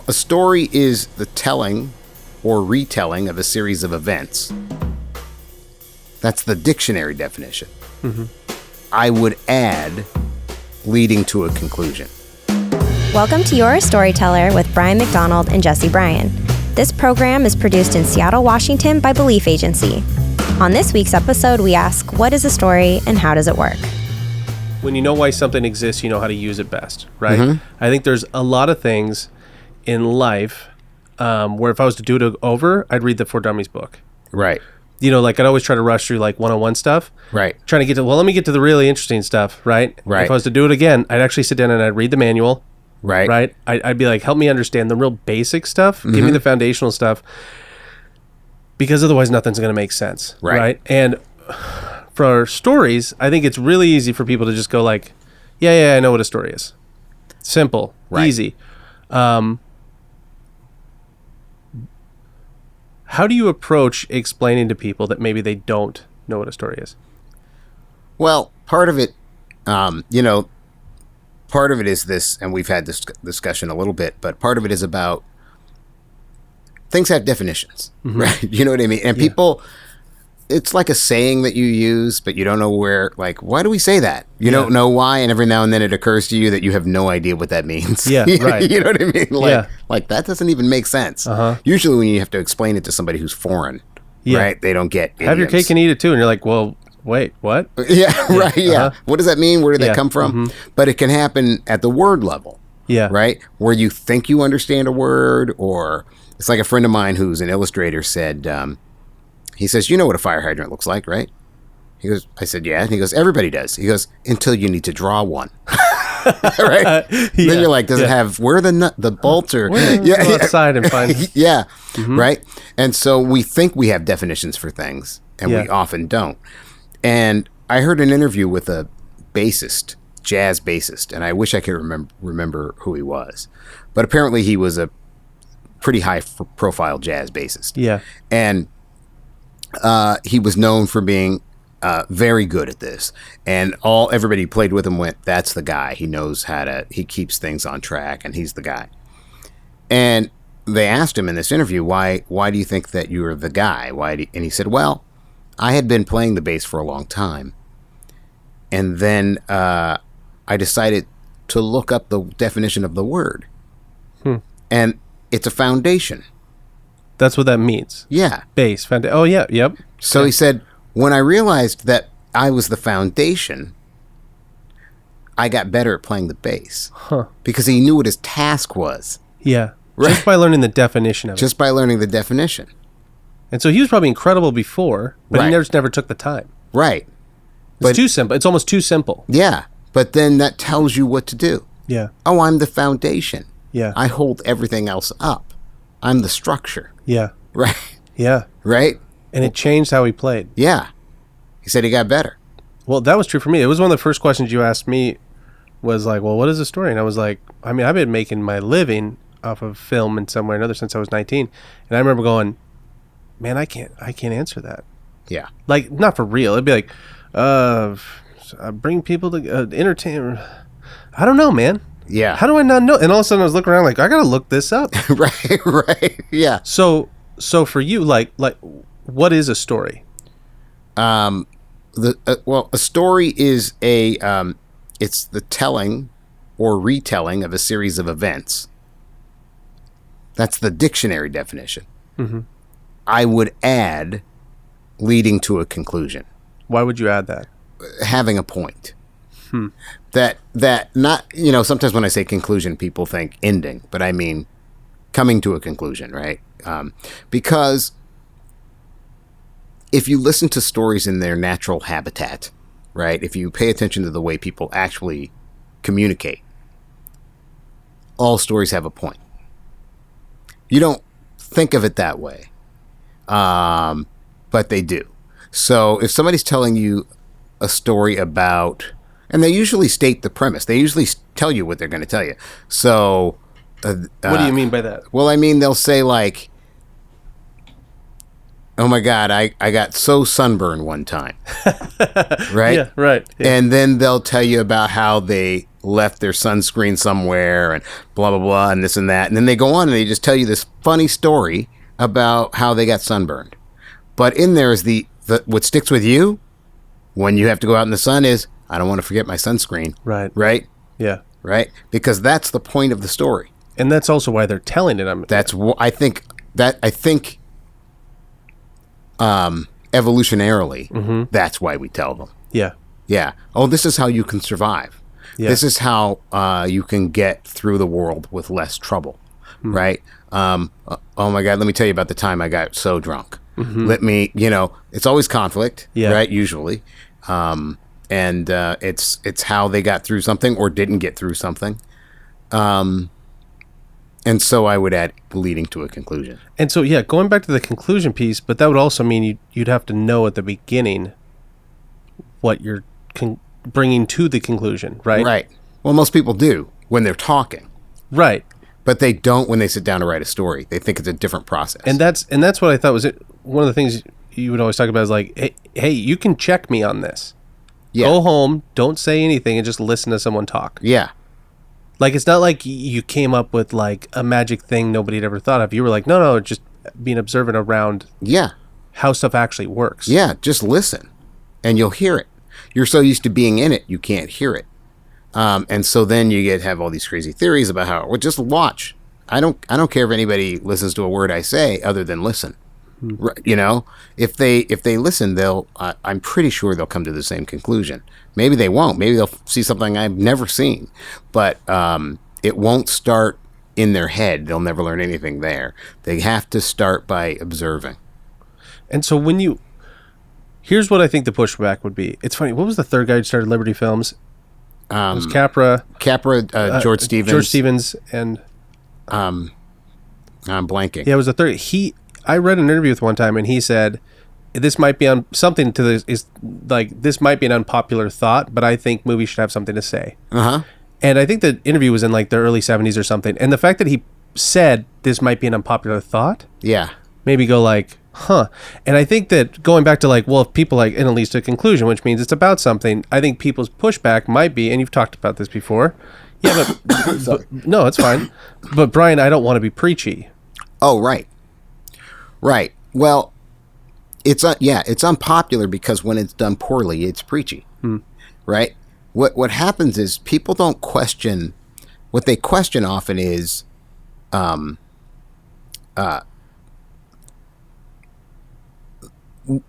A story is the telling or retelling of a series of events. That's the dictionary definition. Mm-hmm. I would add leading to a conclusion. Welcome to You're a Storyteller with Brian McDonald and Jesse Bryan. This program is produced in Seattle, Washington by Belief Agency. On this week's episode, we ask, what is a story and how does it work? When you know why something exists, you know how to use it best, right? Mm-hmm. I think there's a lot of things in life where if I was to do it over, I'd read the For Dummies book. Right. You know, like I'd always try to rush through like one-on-one stuff. Right. Trying to get to, let me get to the really interesting stuff, right? Right. If I was to do it again, I'd actually sit down and I'd read the manual. Right. Right. I'd be like, help me understand the real basic stuff. Mm-hmm. Give me the foundational stuff. Because otherwise nothing's going to make sense. Right. And for stories, I think it's really easy for people to just go like, yeah, I know what a story is. Simple. Right. Easy. How do you approach explaining to people that maybe they don't know what a story is? Well, part of it, part of it is this, and we've had this discussion a little bit, but part of it is about things have definitions, right? You know what I mean? And people, it's like a saying that you use, but you don't know where, like, why do we say that? You don't know why, and every now and then it occurs to you that you have no idea what that means. Yeah, right. You know what I mean? Like that doesn't even make sense. Usually when you have to explain it to somebody who's foreign, right? They don't get idioms. Have your cake and eat it too, and you're like, well, wait, what? Yeah, right, yeah. What does that mean? Where did that come from? But it can happen at the word level, right? Where you think you understand a word, or it's like a friend of mine who's an illustrator said, he says, you know what a fire hydrant looks like, right? He goes, I said, yeah. And he goes, everybody does. He goes, until you need to draw one. Right? Then you're like, does it have, where are the bolts or? Go outside and find. Right? And so we think we have definitions for things, and we often don't. And I heard an interview with a bassist, jazz bassist, and I wish I could remember who he was. But apparently he was a pretty high-profile jazz bassist. Yeah. And he was known for being very good at this. And everybody who played with him went, that's the guy. He knows he keeps things on track, and he's the guy. And they asked him in this interview, why do you think that you're the guy? And he said, well, I had been playing the bass for a long time. And then I decided to look up the definition of the word. And it's a foundation. That's what that means. Yeah. Bass. Oh, yeah. Yep. So he said, when I realized that I was the foundation, I got better at playing the bass. Because he knew what his task was. Yeah. Right? Just by learning the definition of it. Just by learning the definition. And so he was probably incredible before, but he never took the time. Right. It's too simple. It's almost too simple. Yeah. But then that tells you what to do. Yeah. Oh, I'm the foundation. Yeah. I hold everything else up. I'm the structure. Yeah. Right. Yeah. Right? And it changed how he played. Yeah. He said he got better. Well, that was true for me. It was one of the first questions you asked me was like, well, what is a story? And I was like, I mean, I've been making my living off of film in some way or another since I was 19. And I remember going, man, I can't answer that. Yeah. Like, not for real. It'd be like, bring people to entertain. I don't know, man. Yeah. How do I not know? And all of a sudden I was looking around like, I got to look this up. Right. Yeah. So for you, like what is a story? A story is it's the telling or retelling of a series of events. That's the dictionary definition. I would add leading to a conclusion. Why would you add that? Having a point. That not, sometimes when I say conclusion, people think ending, but I mean coming to a conclusion, right? Because if you listen to stories in their natural habitat, right? If you pay attention to the way people actually communicate, all stories have a point. You don't think of it that way, but they do. So if somebody's telling you a story about, and they usually state the premise, they usually tell you what they're going to tell you. So what do you mean by that? Well, I mean, they'll say like, oh my God, I got so sunburned one time. Right? Yeah, right. Yeah. And then they'll tell you about how they left their sunscreen somewhere and blah, blah, blah, and this and that. And then they go on and they just tell you this funny story about how they got sunburned. But in there is the what sticks with you when you have to go out in the sun is, I don't want to forget my sunscreen. Right. Right? Yeah. Right? Because that's the point of the story. And that's also why they're telling it. I think evolutionarily, that's why we tell them. Yeah. Yeah. Oh, this is how you can survive. Yeah. This is how you can get through the world with less trouble. Right? Oh my God, let me tell you about the time I got so drunk. Let me, it's always conflict, right? Usually. And it's how they got through something or didn't get through something. And so I would add leading to a conclusion. And so, yeah, going back to the conclusion piece, but that would also mean you'd have to know at the beginning what you're bringing to the conclusion, right? Right. Well, most people do when they're talking. Right. But they don't when they sit down to write a story. They think it's a different process. And that's what I thought was one of the things you would always talk about is like, hey, you can check me on this. Yeah. Go home, don't say anything, and just listen to someone talk. Yeah. Like, it's not like you came up with, like, a magic thing nobody had ever thought of. You were like, no, just being observant around how stuff actually works. Yeah, just listen, and you'll hear it. You're so used to being in it, you can't hear it. And so then you have all these crazy theories about how, well, just watch. I don't care if anybody listens to a word I say other than listen. If they listen, I'm pretty sure they'll come to the same conclusion. Maybe they won't. Maybe they'll see something I've never seen, but it won't start in their head. They'll never learn anything there. They have to start by observing. And so here's what I think the pushback would be. It's funny. What was the third guy who started Liberty Films? It was Capra, George Stevens, and I'm blanking. Yeah, it was the third. I read an interview with one time, and he said, this might be on something to this is like, this might be an unpopular thought, but I think movies should have something to say. And I think the interview was in like the early 70s or something. And the fact that he said this might be an unpopular thought, maybe go like, huh. And I think that going back to like, well, if people like, and it leads to a conclusion, which means it's about something, I think people's pushback might be, and you've talked about this before. Yeah, but no, it's fine. But Brian, I don't want to be preachy. Oh, right. Right. Well, it's unpopular because when it's done poorly, it's preachy. Right? What happens is people don't question. What they question often is,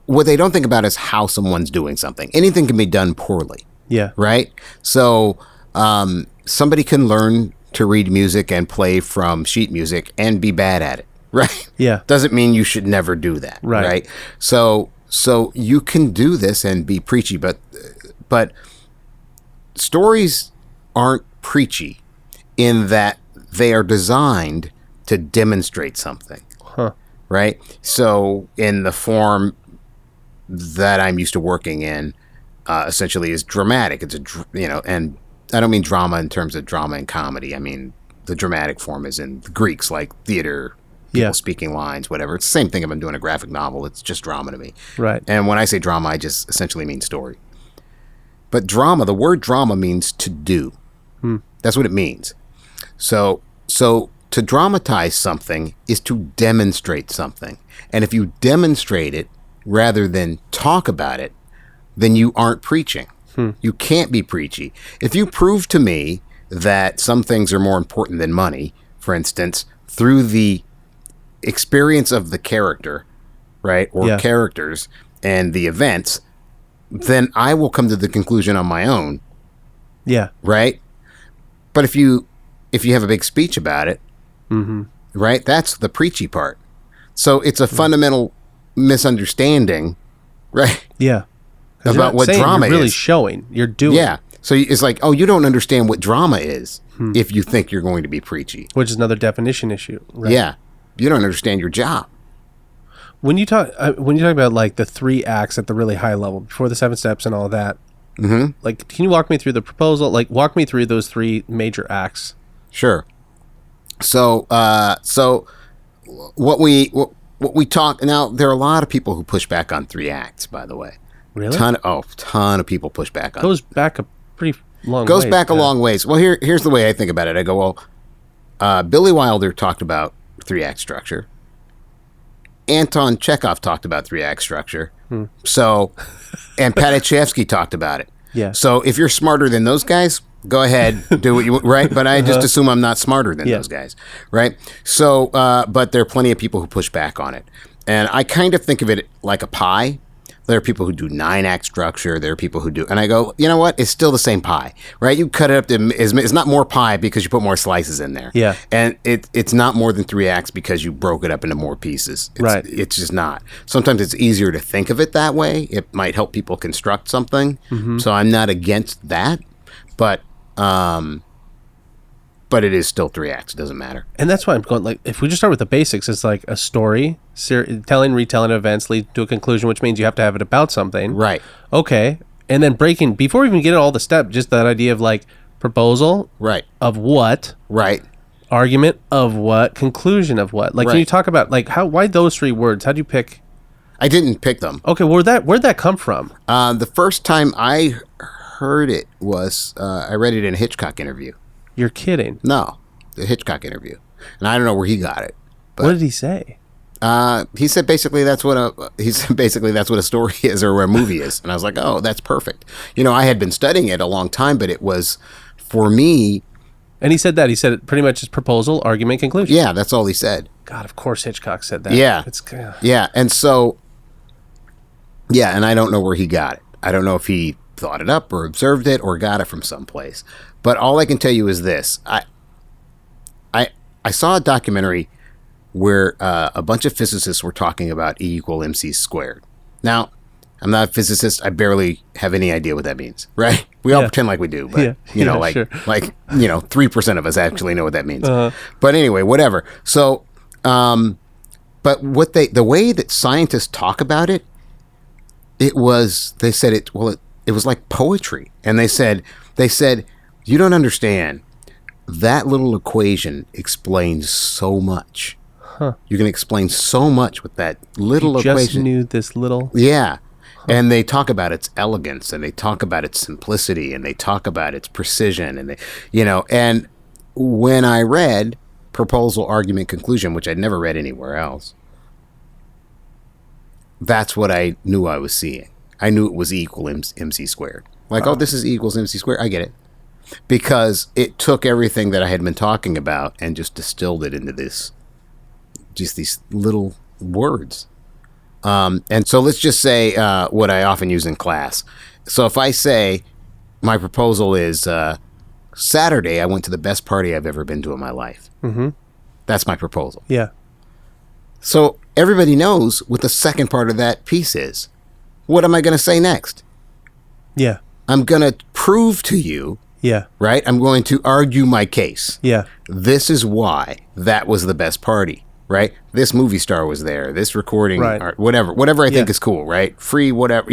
what they don't think about is how someone's doing something. Anything can be done poorly. Yeah. Right? So somebody can learn to read music and play from sheet music and be bad at it. Right? Yeah. Doesn't mean you should never do that. Right? So you can do this and be preachy, but stories aren't preachy in that they are designed to demonstrate something. Right? So in the form that I'm used to working in, essentially is dramatic. It's and I don't mean drama in terms of drama and comedy. I mean the dramatic form is in the Greeks, like theater. People speaking lines, whatever. It's the same thing if I'm doing a graphic novel. It's just drama to me. Right. And when I say drama, I just essentially mean story. But drama, the word drama means to do. That's what it means. So to dramatize something is to demonstrate something. And if you demonstrate it rather than talk about it, then you aren't preaching. You can't be preachy. If you prove to me that some things are more important than money, for instance, through the experience of the character, right, or characters and the events, then I will come to the conclusion on my own. Yeah. Right? But if you have a big speech about it, right, that's the preachy part. So it's a fundamental misunderstanding, right? Yeah. About what drama you're really is. Showing. You're doing. Yeah. So it's like, oh, you don't understand what drama is if you think you're going to be preachy. Which is another definition issue, right? Yeah. You don't understand your job. When you talk about like the 3 acts at the really high level before the 7 steps and all that, like, can you walk me through the proposal? Like, walk me through those 3 major acts. Sure. So what we talk now, there are a lot of people who push back on 3 acts, by the way. Really? Ton of people push back on. Goes back a pretty Goes back a long ways. Well, here's the way I think about it. I go, well, Billy Wilder talked about 3-act structure. Anton Chekhov talked about 3-act structure. So, and Padachevsky talked about it. Yeah. So if you're smarter than those guys, go ahead, do what you want, right? But I just assume I'm not smarter than those guys, right? So, but there are plenty of people who push back on it. And I kind of think of it like a pie. There are people who do 9-act structure. There are people who do, and I go, you know what? It's still the same pie, right? You cut it up to, it's not more pie because you put more slices in there. Yeah. And it's not more than 3 acts because you broke it up into more pieces. Right. It's just not. Sometimes it's easier to think of it that way. It might help people construct something. So I'm not against that, but it is still 3 acts. It doesn't matter. And that's why I'm going, like, if we just start with the basics, it's like a story, retelling events lead to a conclusion, which means you have to have it about something. Right. Okay. And then breaking, before we even get into all the steps, just that idea of like proposal. Right. Of what. Right. Argument of what. Conclusion of what. Like, can you talk about, like, why those 3 words? How'd you pick? I didn't pick them. Okay. Where'd that come from? The first time I heard it was, I read it in a Hitchcock interview. You're kidding. No, the Hitchcock interview, and I don't know where he got it. But, what did he say? He said basically that's what a story is or what a movie is, and I was like, oh, that's perfect. You know, I had been studying it a long time, but it was for me. And he said that it pretty much is proposal, argument, conclusion. Yeah, that's all he said. God, of course Hitchcock said that. Yeah, yeah, and so and I don't know where he got it. I don't know if he thought it up or observed it or got it from someplace. But all I can tell you is this. I saw a documentary where a bunch of physicists were talking about E = mc squared. Now, I'm not a physicist. I barely have any idea what that means, right? We all pretend like we do, but you know, like 3% of us actually know what that means. But anyway, whatever. So, but the way that scientists talk about it, they said it was like poetry. And they said, you don't understand. That little equation explains so much. You can explain so much with that little equation. Just knew this little. Yeah. And they talk about its elegance, and they talk about its simplicity, and they talk about its precision, and and when I read Proposal, Argument, Conclusion, which I'd never read anywhere else, that's what I knew I was seeing. I knew it was E = mc squared. Like, oh, this is E = mc squared. I get it. Because it took everything that I had been talking about and just distilled it into these little words. And so let's just say what I often use in class. So if I say my proposal is Saturday, I went to the best party I've ever been to in my life. Mm-hmm. That's my proposal. Yeah. So everybody knows what the second part of that piece is. What am I going to say next? Yeah. I'm going to prove to you. Yeah. Right? I'm going to argue my case. Yeah. This is why that was the best party, right? This movie star was there. This recording, right. whatever I think is cool, right? Free, whatever,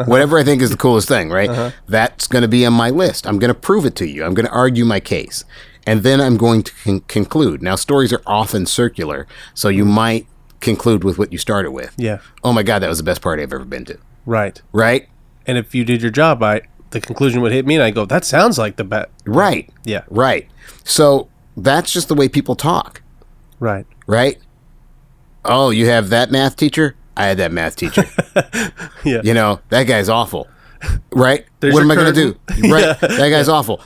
whatever I think is the coolest thing, right? That's going to be on my list. I'm going to prove it to you. I'm going to argue my case. And then I'm going to conclude. Now, stories are often circular, so you might conclude with what you started with. Yeah. Oh my God, that was the best party I've ever been to. Right. Right? And if you did your job right, the conclusion would hit me and I go, that sounds like the bet. Right. Yeah. Right. So that's just the way people talk. Right. Right? Oh, you have that math teacher? I had that math teacher. Yeah. That guy's awful. Right? There's what am I your going to do? Right? Yeah. That guy's awful.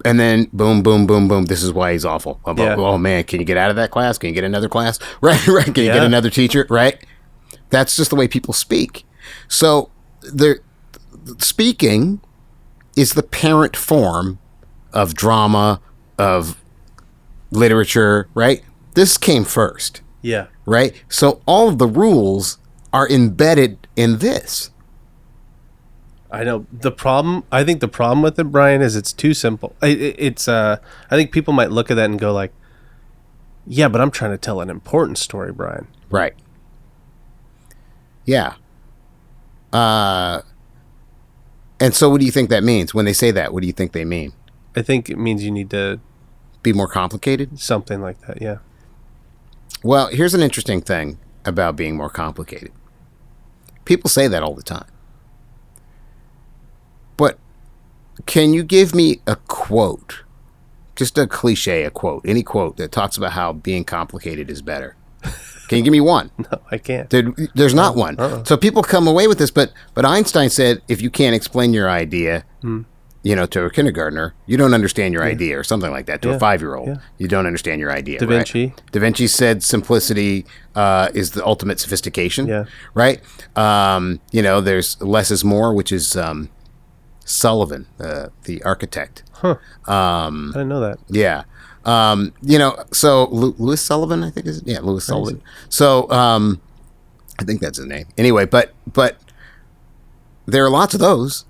And then boom, boom, boom, boom. This is why he's awful. Oh, man, can you get out of that class? Can you get another class? Right? Can you get another teacher? Right? That's just the way people speak. So speaking is the parent form of drama, of literature, right? This came first. Yeah. Right? So all of the rules are embedded in this. I know. I think the problem with it, Brian, is it's too simple. I think people might look at that and go like, yeah, but I'm trying to tell an important story, Brian. Right. Yeah. And so what do you think that means? When they say that, what do you think they mean? I think it means you need to be more complicated? Something like that, yeah. Well, here's an interesting thing about being more complicated. People say that all the time. But can you give me a quote? Just a cliche, a quote. Any quote that talks about how being complicated is better. Can you give me one? No, I can't. There's not one. So people come away with this, but Einstein said if you can't explain your idea, to a kindergartner, you don't understand your idea, or something like that. To a 5-year-old, you don't understand your idea. Da Vinci. Right? Da Vinci said simplicity is the ultimate sophistication. Yeah. Right. There's less is more, which is Sullivan, the architect. Huh. I didn't know that. Yeah. So Louis Sullivan, I think is Louis Sullivan. So I think that's his name. Anyway, but there are lots of those.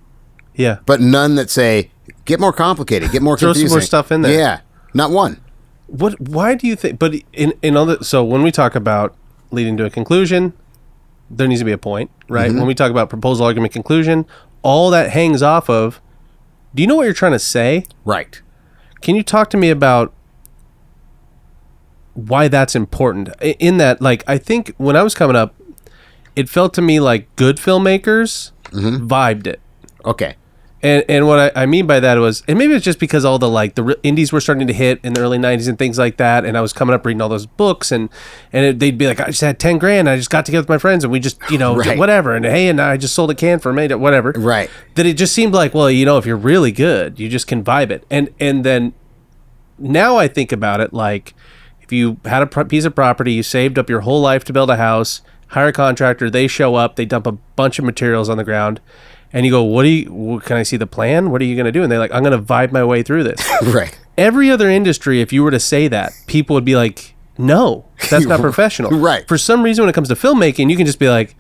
Yeah. But none that say get more complicated, get more confusing. Throw some more stuff in there. Yeah. Not one. Why do you think? But in other, so when we talk about leading to a conclusion, there needs to be a point, right? When we talk about proposal, argument, conclusion, all that hangs off of. Do you know what you're trying to say? Right. Can you talk to me about why that's important? In that, like, I think when I was coming up, it felt to me like good filmmakers vibed it. Okay. And what I mean by that was, and maybe it's just because all the indies were starting to hit in the early 90s and things like that, and I was coming up reading all those books, and they'd be like, I just had 10 grand, I just got together with my friends, and we just, Right. whatever, and hey, and I just sold a can for $1 million, whatever. Right. That it just seemed like, well, if you're really good, you just can vibe it. And then now I think about it like, if you had a piece of property, you saved up your whole life to build a house, hire a contractor, they show up, they dump a bunch of materials on the ground, and you go, can I see the plan? What are you going to do? And they're like, I'm going to vibe my way through this. Right. Every other industry, if you were to say that, people would be like, no, that's not professional. Right. For some reason, when it comes to filmmaking, you can just be like,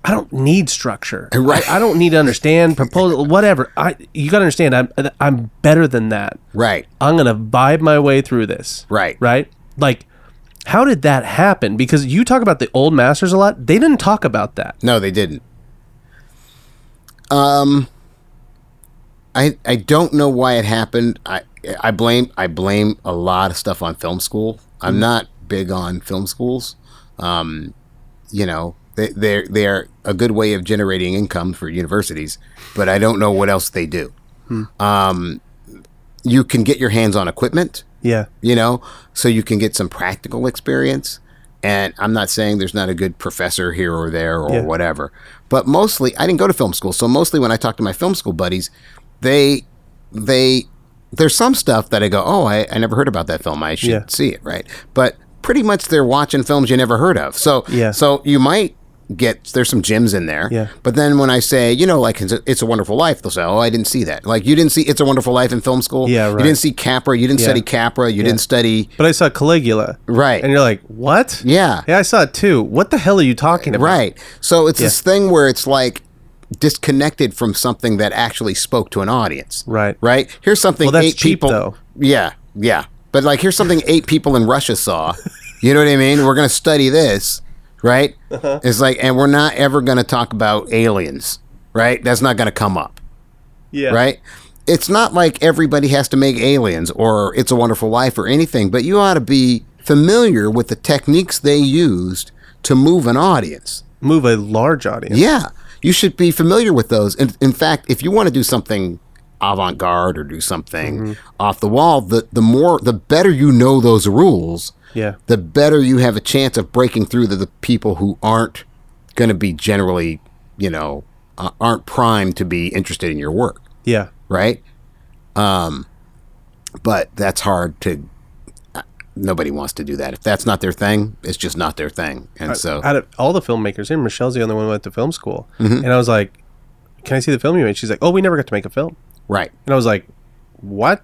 I don't need structure. Right. I don't need to understand proposal, whatever. You got to understand, I'm better than that. Right. I'm going to vibe my way through this. Right. Right? Like, how did that happen? Because you talk about the old masters a lot. They didn't talk about that. No, they didn't. I don't know why it happened. I blame a lot of stuff on film school. I'm not big on film schools. They're a good way of generating income for universities, but I don't know what else they do. You can get your hands on equipment. Yeah. So you can get some practical experience. And I'm not saying there's not a good professor here or there or whatever, but mostly I didn't go to film school. So mostly when I talk to my film school buddies, there's some stuff that I go, oh, I never heard about that film. I should see it. Right. But pretty much they're watching films you never heard of. So you might there's some gems in there. Yeah. But then when I say, like It's a Wonderful Life, they'll say, oh, I didn't see that. Like, you didn't see It's a Wonderful Life in film school? Yeah, right. You didn't see Capra. You didn't study Capra. You didn't study... But I saw Caligula. Right. And you're like, what? Yeah. Yeah, I saw it too. What the hell are you talking about? Right. So it's this thing where it's like disconnected from something that actually spoke to an audience. Right. Right? Here's something that's 8 cheap, people... though. Yeah. Yeah. But like, here's something 8 people in Russia saw. You know what I mean? We're going to study this. Right? It's like, and we're not ever going to talk about aliens, right? That's not going to come up. Yeah. Right? It's not like everybody has to make Aliens or It's a Wonderful Life or anything, but you ought to be familiar with the techniques they used to move an audience. Move a large audience. Yeah. You should be familiar with those. And in fact, if you want to do something avant-garde or do something off the wall, the better you know those rules, the better you have a chance of breaking through to the people who aren't going to be generally, aren't primed to be interested in your work. Yeah. Right? But that's hard to... Nobody wants to do that. If that's not their thing, it's just not their thing. And so... Out of all the filmmakers, and Michelle's the only one who went to film school. And I was like, can I see the film you made? She's like, oh, we never got to make a film. Right. And I was like, what?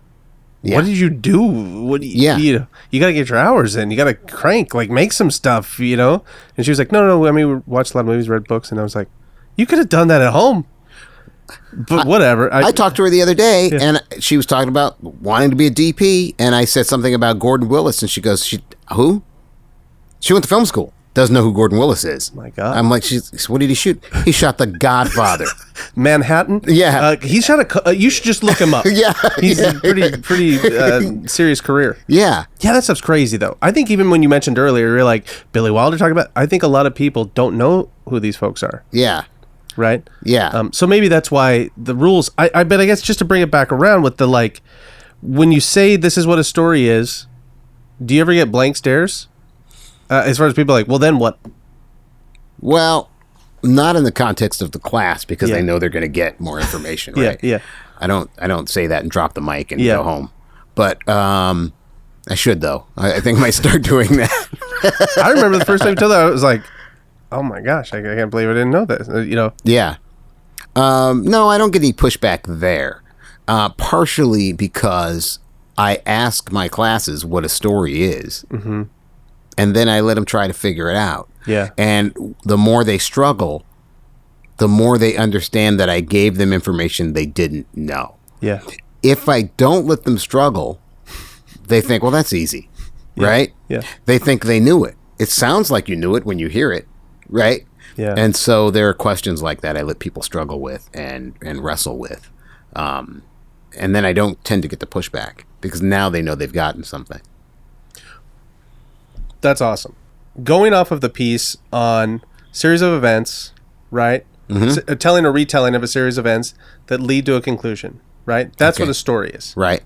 Yeah. What did you do? What do you, you got to get your hours in. You got to crank, like make some stuff, And she was like, no. I mean, we watched a lot of movies, read books. And I was like, you could have done that at home. But whatever. I talked to her the other day, and she was talking about wanting to be a DP. And I said something about Gordon Willis. And she goes, who? She went to film school. Doesn't know who Gordon Willis is. My God. I'm like, what did he shoot? He shot The Godfather. Manhattan? Yeah. He shot you should just look him up. He's a pretty serious career. Yeah. Yeah, that stuff's crazy, though. I think even when you mentioned earlier, you're like, Billy Wilder talking about, I think a lot of people don't know who these folks are. Yeah. right? Yeah. So maybe that's why the rules. I bet. I guess just to bring it back around with the like, when you say this is what a story is, do you ever get blank stares? As far as people like, well, then what? Well, not in the context of the class because they know they're going to get more information, right? Yeah. I don't say that and drop the mic and go home. But I should, though. I think I might start doing that. I remember the first time you told that, I was like, oh my gosh, I can't believe I didn't know this. Yeah. No, I don't get any pushback there. Partially because I ask my classes what a story is. Mm-hmm. And then I let them try to figure it out. Yeah. And the more they struggle, the more they understand that I gave them information they didn't know. Yeah. If I don't let them struggle, they think, well, that's easy, right? Yeah. They think they knew it. It sounds like you knew it when you hear it, right? Yeah. And so there are questions like that I let people struggle with and wrestle with. And then I don't tend to get the pushback because now they know they've gotten something. That's awesome. Going off of the piece on series of events, right? Mm-hmm. Telling or retelling of a series of events that lead to a conclusion, right? That's what a story is. Right.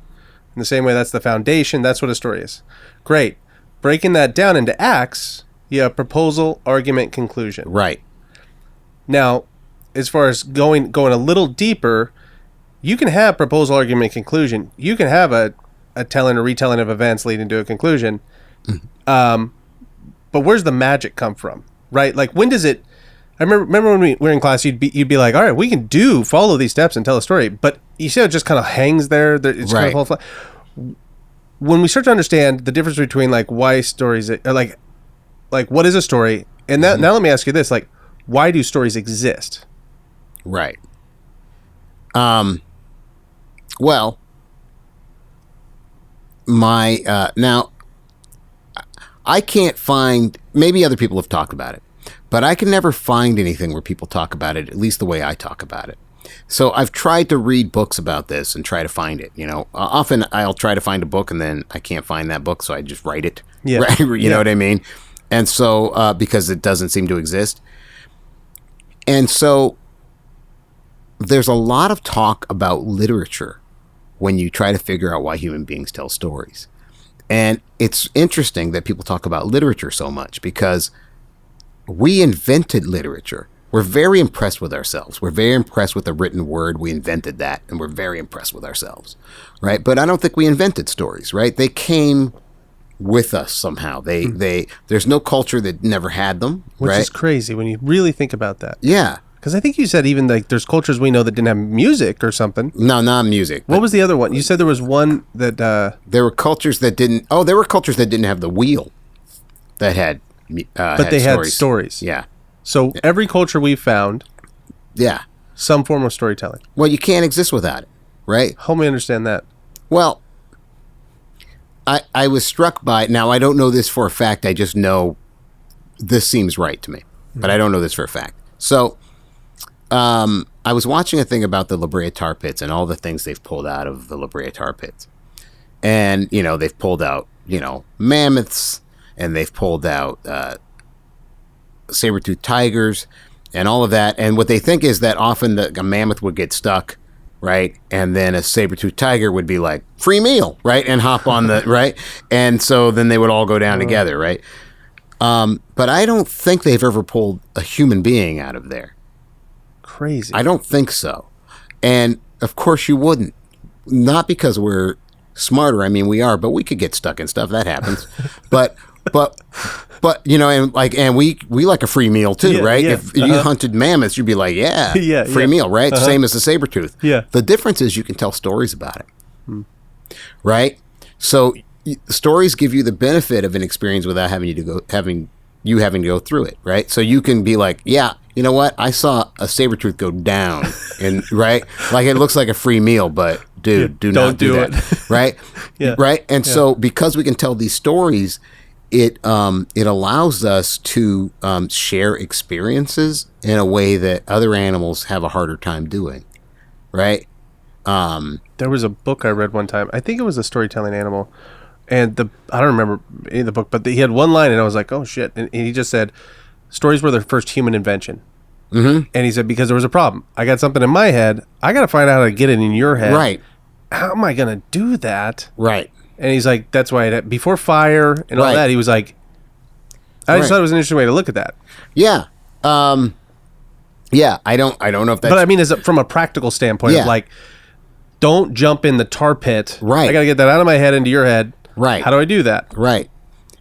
In the same way, that's the foundation. That's what a story is. Great. Breaking that down into acts, you have proposal, argument, conclusion. Right. Now, as far as going a little deeper, you can have proposal, argument, conclusion. You can have a telling or retelling of events leading to a conclusion. But where's the magic come from, right? Like, when does it? I remember when we were in class, you'd be like, all right, we can follow these steps and tell a story, but you see how it just kind of hangs there. It's right. kind of when we start to understand the difference between like why stories, or like what is a story, and that, now let me ask you this: like, why do stories exist? Right. Well, now I can't find, maybe other people have talked about it, but I can never find anything where people talk about it, at least the way I talk about it. So I've tried to read books about this and try to find it. Often I'll try to find a book and then I can't find that book, so I just write it. Yeah. Right? You know what I mean? And so, because it doesn't seem to exist. And so there's a lot of talk about literature when you try to figure out why human beings tell stories. And it's interesting that people talk about literature so much because we invented literature. We're very impressed with ourselves. We're very impressed with the written word. We invented that, and we're very impressed with ourselves, right? But I don't think we invented stories, right? They came with us somehow. There's no culture that never had them, which right? is crazy when you really think about that. Yeah. Because I think you said even like there's cultures we know that didn't have music or something. No, not music. What was the other one? You said there was one that... there were cultures that didn't... Oh, there were cultures that didn't have the wheel that had but they had stories. Yeah. So every culture we found... Yeah. Some form of storytelling. Well, you can't exist without it, right? Help me understand that. Well, I was struck by... Now, I don't know this for a fact. I just know this seems right to me. But I don't know this for a fact. So... I was watching a thing about the La Brea tar pits and all the things they've pulled out of the La Brea tar pits. And, they've pulled out, mammoths, and they've pulled out saber-toothed tigers and all of that. And what they think is that often a mammoth would get stuck, right? And then a saber-toothed tiger would be like, free meal, right? And hop on the, right? And so then they would all go down together, right? But I don't think they've ever pulled a human being out of there. Crazy. I don't think so. And of course you wouldn't. Not because we're smarter. I mean, we are, but we could get stuck in stuff. That happens. but and we like a free meal too, right? Yeah. If you hunted mammoths, you'd be like, free meal, right? Same as the saber-tooth. Yeah. The difference is you can tell stories about it. Right? So stories give you the benefit of an experience without having to go through it, right? So you can be like, yeah, you know what? I saw a saber-tooth go down, and right, like it looks like a free meal, but dude, do not do that, right? Yeah. Right. And so because we can tell these stories, it allows us to share experiences in a way that other animals have a harder time doing, right? There was a book I read one time. I think it was a storytelling animal. And I don't remember any of the book, but he had one line, and I was like, "Oh shit!" And he just said, "Stories were the first human invention." And he said, because there was a problem. I got something in my head. I got to find out how to get it in your head. Right. How am I going to do that? Right. And he's like, that's why before fire and all Right. that, he was like, I just thought it was an interesting way to look at that. Yeah. Yeah. I don't know if that's. But I mean, from a practical standpoint, of like, don't jump in the tar pit. Right. I got to get that out of my head into your head. Right. How do I do that? Right.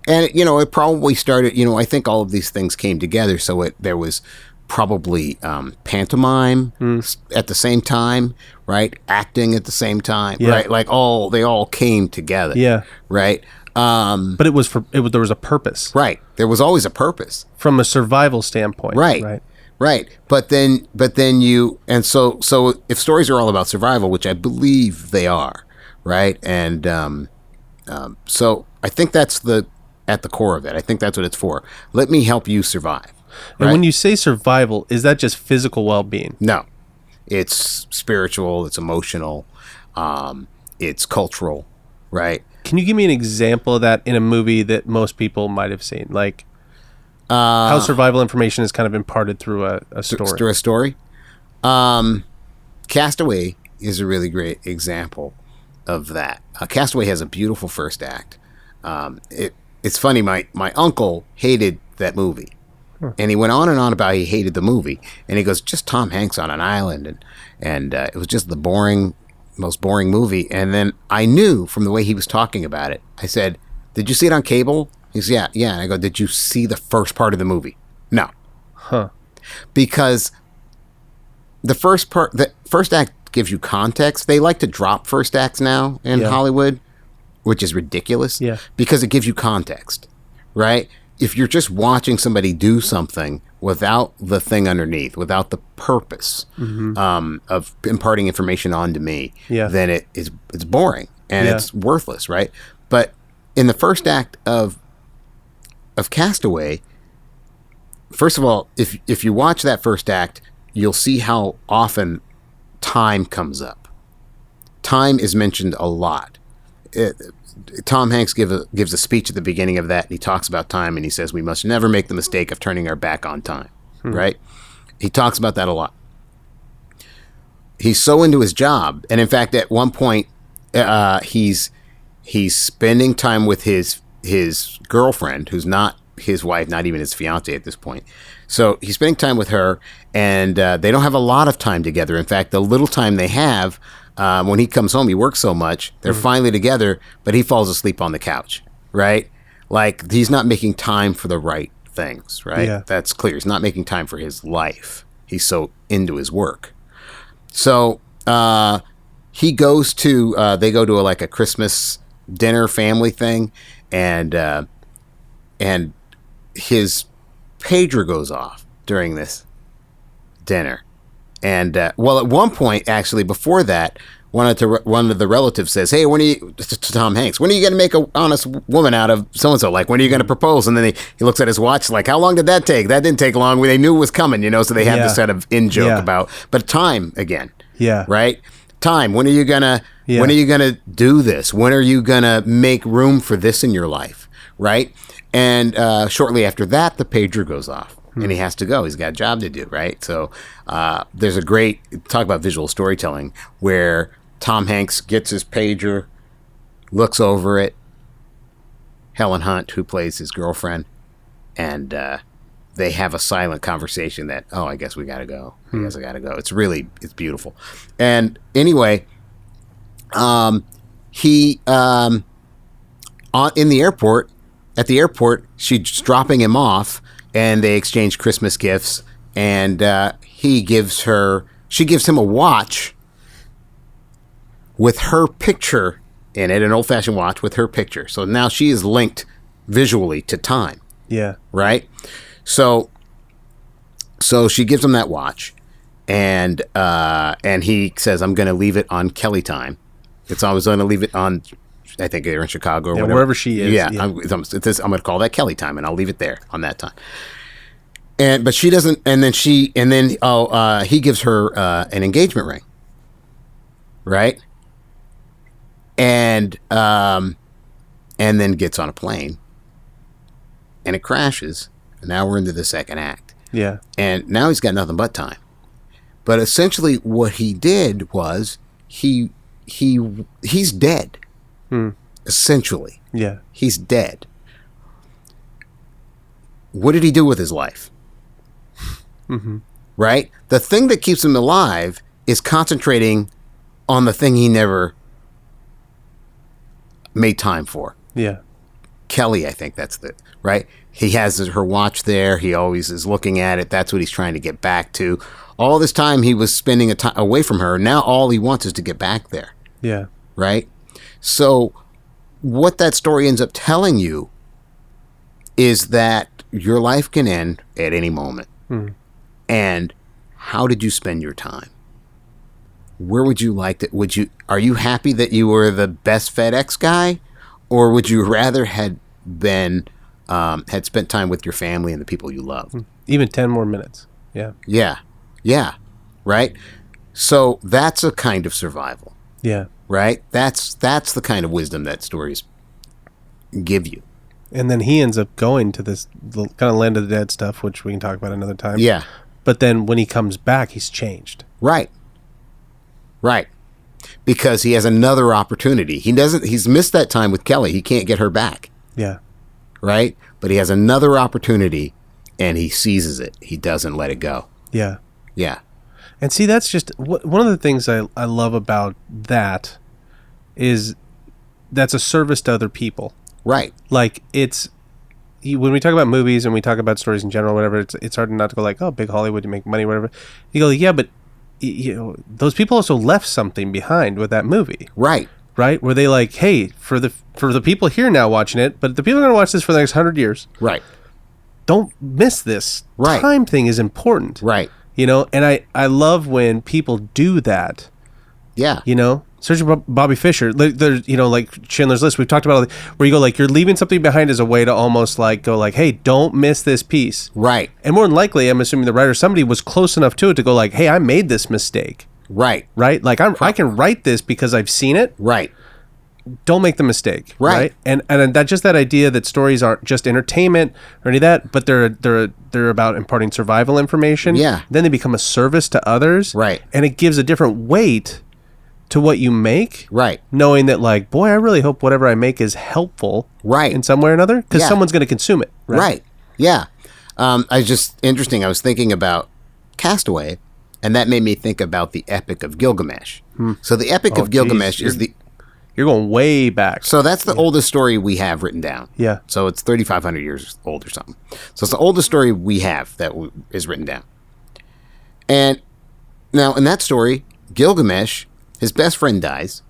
And, it probably started, I think all of these things came together. So there was probably pantomime at the same time, right? Acting at the same time, right? Like they all came together. Yeah. Right. But there was a purpose. Right. There was always a purpose. From a survival standpoint. Right. Right. But then so if stories are all about survival, which I believe they are, right? And so I think that's at the core of it. I think that's what it's for. Let me help you survive. And when you say survival, is that just physical well-being? No. It's spiritual, it's emotional, it's cultural, right? Can you give me an example of that in a movie that most people might have seen? Like how survival information is kind of imparted through a story. Through a story? Castaway is a really great example of that. Castaway has a beautiful first act. It's funny, my uncle hated that movie. And he went on and on about he hated the movie. And he goes, just Tom Hanks on an island. And it was just the most boring movie. And then I knew from the way he was talking about it, I said, did you see it on cable? He said, yeah. And I go, did you see the first part of the movie? No. Huh. Because the first act gives you context. They like to drop first acts now in Hollywood, which is ridiculous. Yeah. Because it gives you context, right? If you're just watching somebody do something without the thing underneath, without the purpose of imparting information onto me, then it's boring and it's worthless, right? But in the first act of Castaway, first of all, if you watch that first act, you'll see how often time comes up. Time is mentioned a lot. Tom Hanks gives a speech at the beginning of that, and he talks about time, and he says we must never make the mistake of turning our back on time, right? He talks about that a lot. He's so into his job, and in fact, at one point, he's spending time with his girlfriend, who's not his wife, not even his fiance at this point. So he's spending time with her, and they don't have a lot of time together. In fact, the little time they have, when he comes home, he works so much, they're finally together, but he falls asleep on the couch, right? Like, he's not making time for the right things, right? Yeah. That's clear. He's not making time for his life. He's so into his work. So he goes to, they go to a Christmas dinner family thing, and his pager goes off during this dinner. And at one point, actually, before that, one of the relatives says, "Hey, to Tom Hanks, when are you going to make an honest woman out of so and so? Like, when are you going to propose?" And then he looks at his watch, like, "How long did that take? That didn't take long. They knew it was coming, So they have this sort of in joke about, but time again, right? Time. When are you gonna do this? When are you gonna make room for this in your life, right?" And shortly after that, the pager goes off. And he has to go. He's got a job to do, right? So there's a great talk about visual storytelling where Tom Hanks gets his pager, looks over it. Helen Hunt, who plays his girlfriend, and they have a silent conversation that, I guess we got to go. I guess I got to go. It's beautiful. And anyway, he in the airport, at the airport, she's dropping him off. And they exchange Christmas gifts, and she gives him a watch with her picture in it, an old-fashioned watch with her picture. So now she is linked visually to time. Yeah. Right? So she gives him that watch, and he says, "I'm going to leave it on Kelly time." I was going to leave it on, I think they're in Chicago or whatever. Wherever she is. Yeah. I'm going to call that Kelly time, and I'll leave it there on that time. But she doesn't, and then he gives her an engagement ring, right? And then gets on a plane, and it crashes. And now we're into the second act, Yeah. And now he's got nothing but time. But essentially what he did was he's dead. Essentially. Yeah. He's dead. What did he do with his life? Right? The thing that keeps him alive is concentrating on the thing he never made time for. Yeah. Kelly, I think that's the right. He has her watch there. He always is looking at it. That's what he's trying to get back to. All this time he was spending away from her. Now all he wants is to get back there. Yeah. Right? So what that story ends up telling you is that your life can end at any moment. And how did you spend your time? Where would you like to, are you happy that you were the best FedEx guy? Or would you rather had spent time with your family and the people you love? Even 10 more minutes. Yeah. Yeah. Yeah. Right? So that's a kind of survival. Yeah. Right? That's the kind of wisdom that stories give you. And then he ends up going to this kind of land of the dead stuff, which we can talk about another time. Yeah. But then when he comes back, he's changed. Right. Right. Because he has another opportunity. He's missed that time with Kelly. He can't get her back. Yeah. Right? But he has another opportunity and he seizes it. He doesn't let it go. Yeah. Yeah. And see, that's just one of the things I love about that is that's a service to other people. Right. Like when we talk about movies and we talk about stories in general, whatever, it's hard not to go like, oh, big Hollywood, you make money, whatever. You go, yeah, but those people also left something behind with that movie. Right. Right? Where they like, hey, for the people here now watching it, but the people are going to watch this for the next 100 years. Right. Don't miss this. Right. Time thing is important. Right. And I love when people do that. Yeah. Search for Bobby Fischer. There's, like Schindler's List. We've talked about all where you go like you're leaving something behind as a way to almost like go like, hey, don't miss this piece. Right. And more than likely, I'm assuming the writer, somebody was close enough to it to go like, hey, I made this mistake. Right. Right. Like I can write this because I've seen it. Right. Don't make the mistake. Right. And that just that idea that stories aren't just entertainment or any of that, but they're about imparting survival information. Yeah. Then they become a service to others. Right. And it gives a different weight to what you make. Right. Knowing that like, boy, I really hope whatever I make is helpful. Right. In some way or another. Because Yeah. someone's going to consume it. Right. Yeah. Interesting. I was thinking about Castaway, and that made me think about the Epic of Gilgamesh. So the Epic of Gilgamesh is You're going way back. So that's the oldest story we have written down. Yeah. So it's 3,500 years old or something. So it's the oldest story we have that is written down. And now in that story, Gilgamesh, his best friend dies.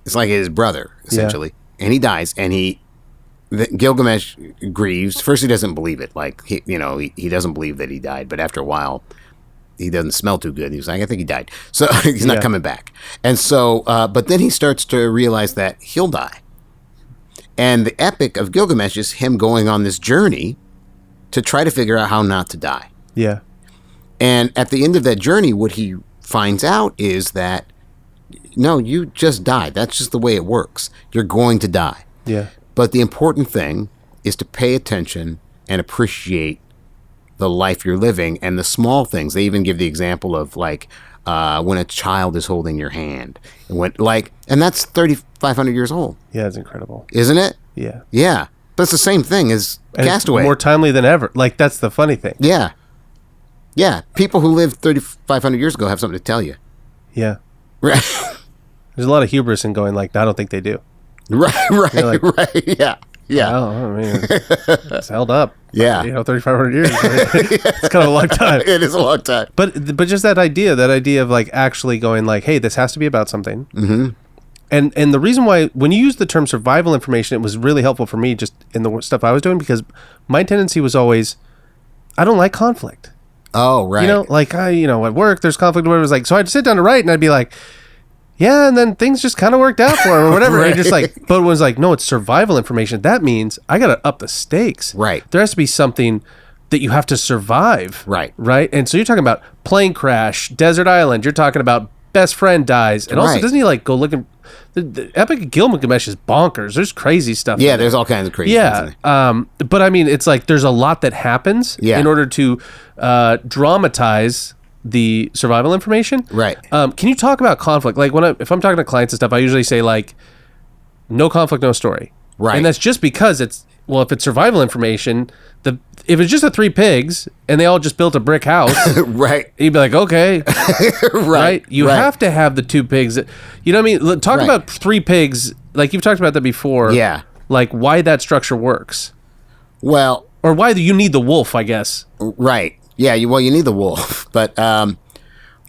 It's like his brother, essentially. Yeah. And he dies, and Gilgamesh grieves. First, he doesn't believe it. Like, he doesn't believe that he died. But after a while, he doesn't smell too good. He was like, I think he died. So he's not coming back. And so, but then he starts to realize that he'll die. And the Epic of Gilgamesh is him going on this journey to try to figure out how not to die. Yeah. And at the end of that journey, what he finds out is that, no, you just died. That's just the way it works. You're going to die. Yeah. But the important thing is to pay attention and appreciate the life you're living and the small things. They even give the example of like when a child is holding your hand, and that's 3,500 years old. Yeah, it's incredible, isn't it? Yeah, yeah. But it's the same thing as Castaway. It's more timely than ever. Like that's the funny thing. Yeah, yeah. People who lived 3,500 years ago have something to tell you. Yeah, right. There's a lot of hubris in going like, I don't think they do. Right, like, right. Yeah. Yeah. Well, I mean, it's held up. Yeah. 3,500 years. It's kind of a long time. It is a long time. But just that idea of like actually going like, hey, this has to be about something. Mm-hmm. And the reason why, when you use the term survival information, it was really helpful for me just in the stuff I was doing, because my tendency was always, I don't like conflict. Oh, right. Like at work, there's conflict, where it was like, so I'd sit down to write and I'd be like, yeah, and then things just kind of worked out for him or whatever. Right. And just like, but it was like, no, it's survival information. That means I got to up the stakes. Right. There has to be something that you have to survive. Right. Right. And so you're talking about plane crash, desert island. You're talking about best friend dies, and also Right. doesn't he like go looking? The Epic of Gilgamesh is bonkers. There's crazy stuff. Yeah, there's all kinds of crazy things in Yeah, there. but I mean, it's like there's a lot that happens in order to dramatize the survival information. Right. Can you talk about conflict? Like if I'm talking to clients and stuff, I usually say like, no conflict, no story. Right. And that's just because if it's survival information, if it's just the 3 pigs and they all just built a brick house, Right. you'd be like, okay, Right. You have to have the 2 pigs. You know what I mean? Talk Right. about 3 pigs. Like you've talked about that before. Yeah. Like why that structure works, Well, or why you need the wolf, I guess. right. Yeah, you need the wolf. But,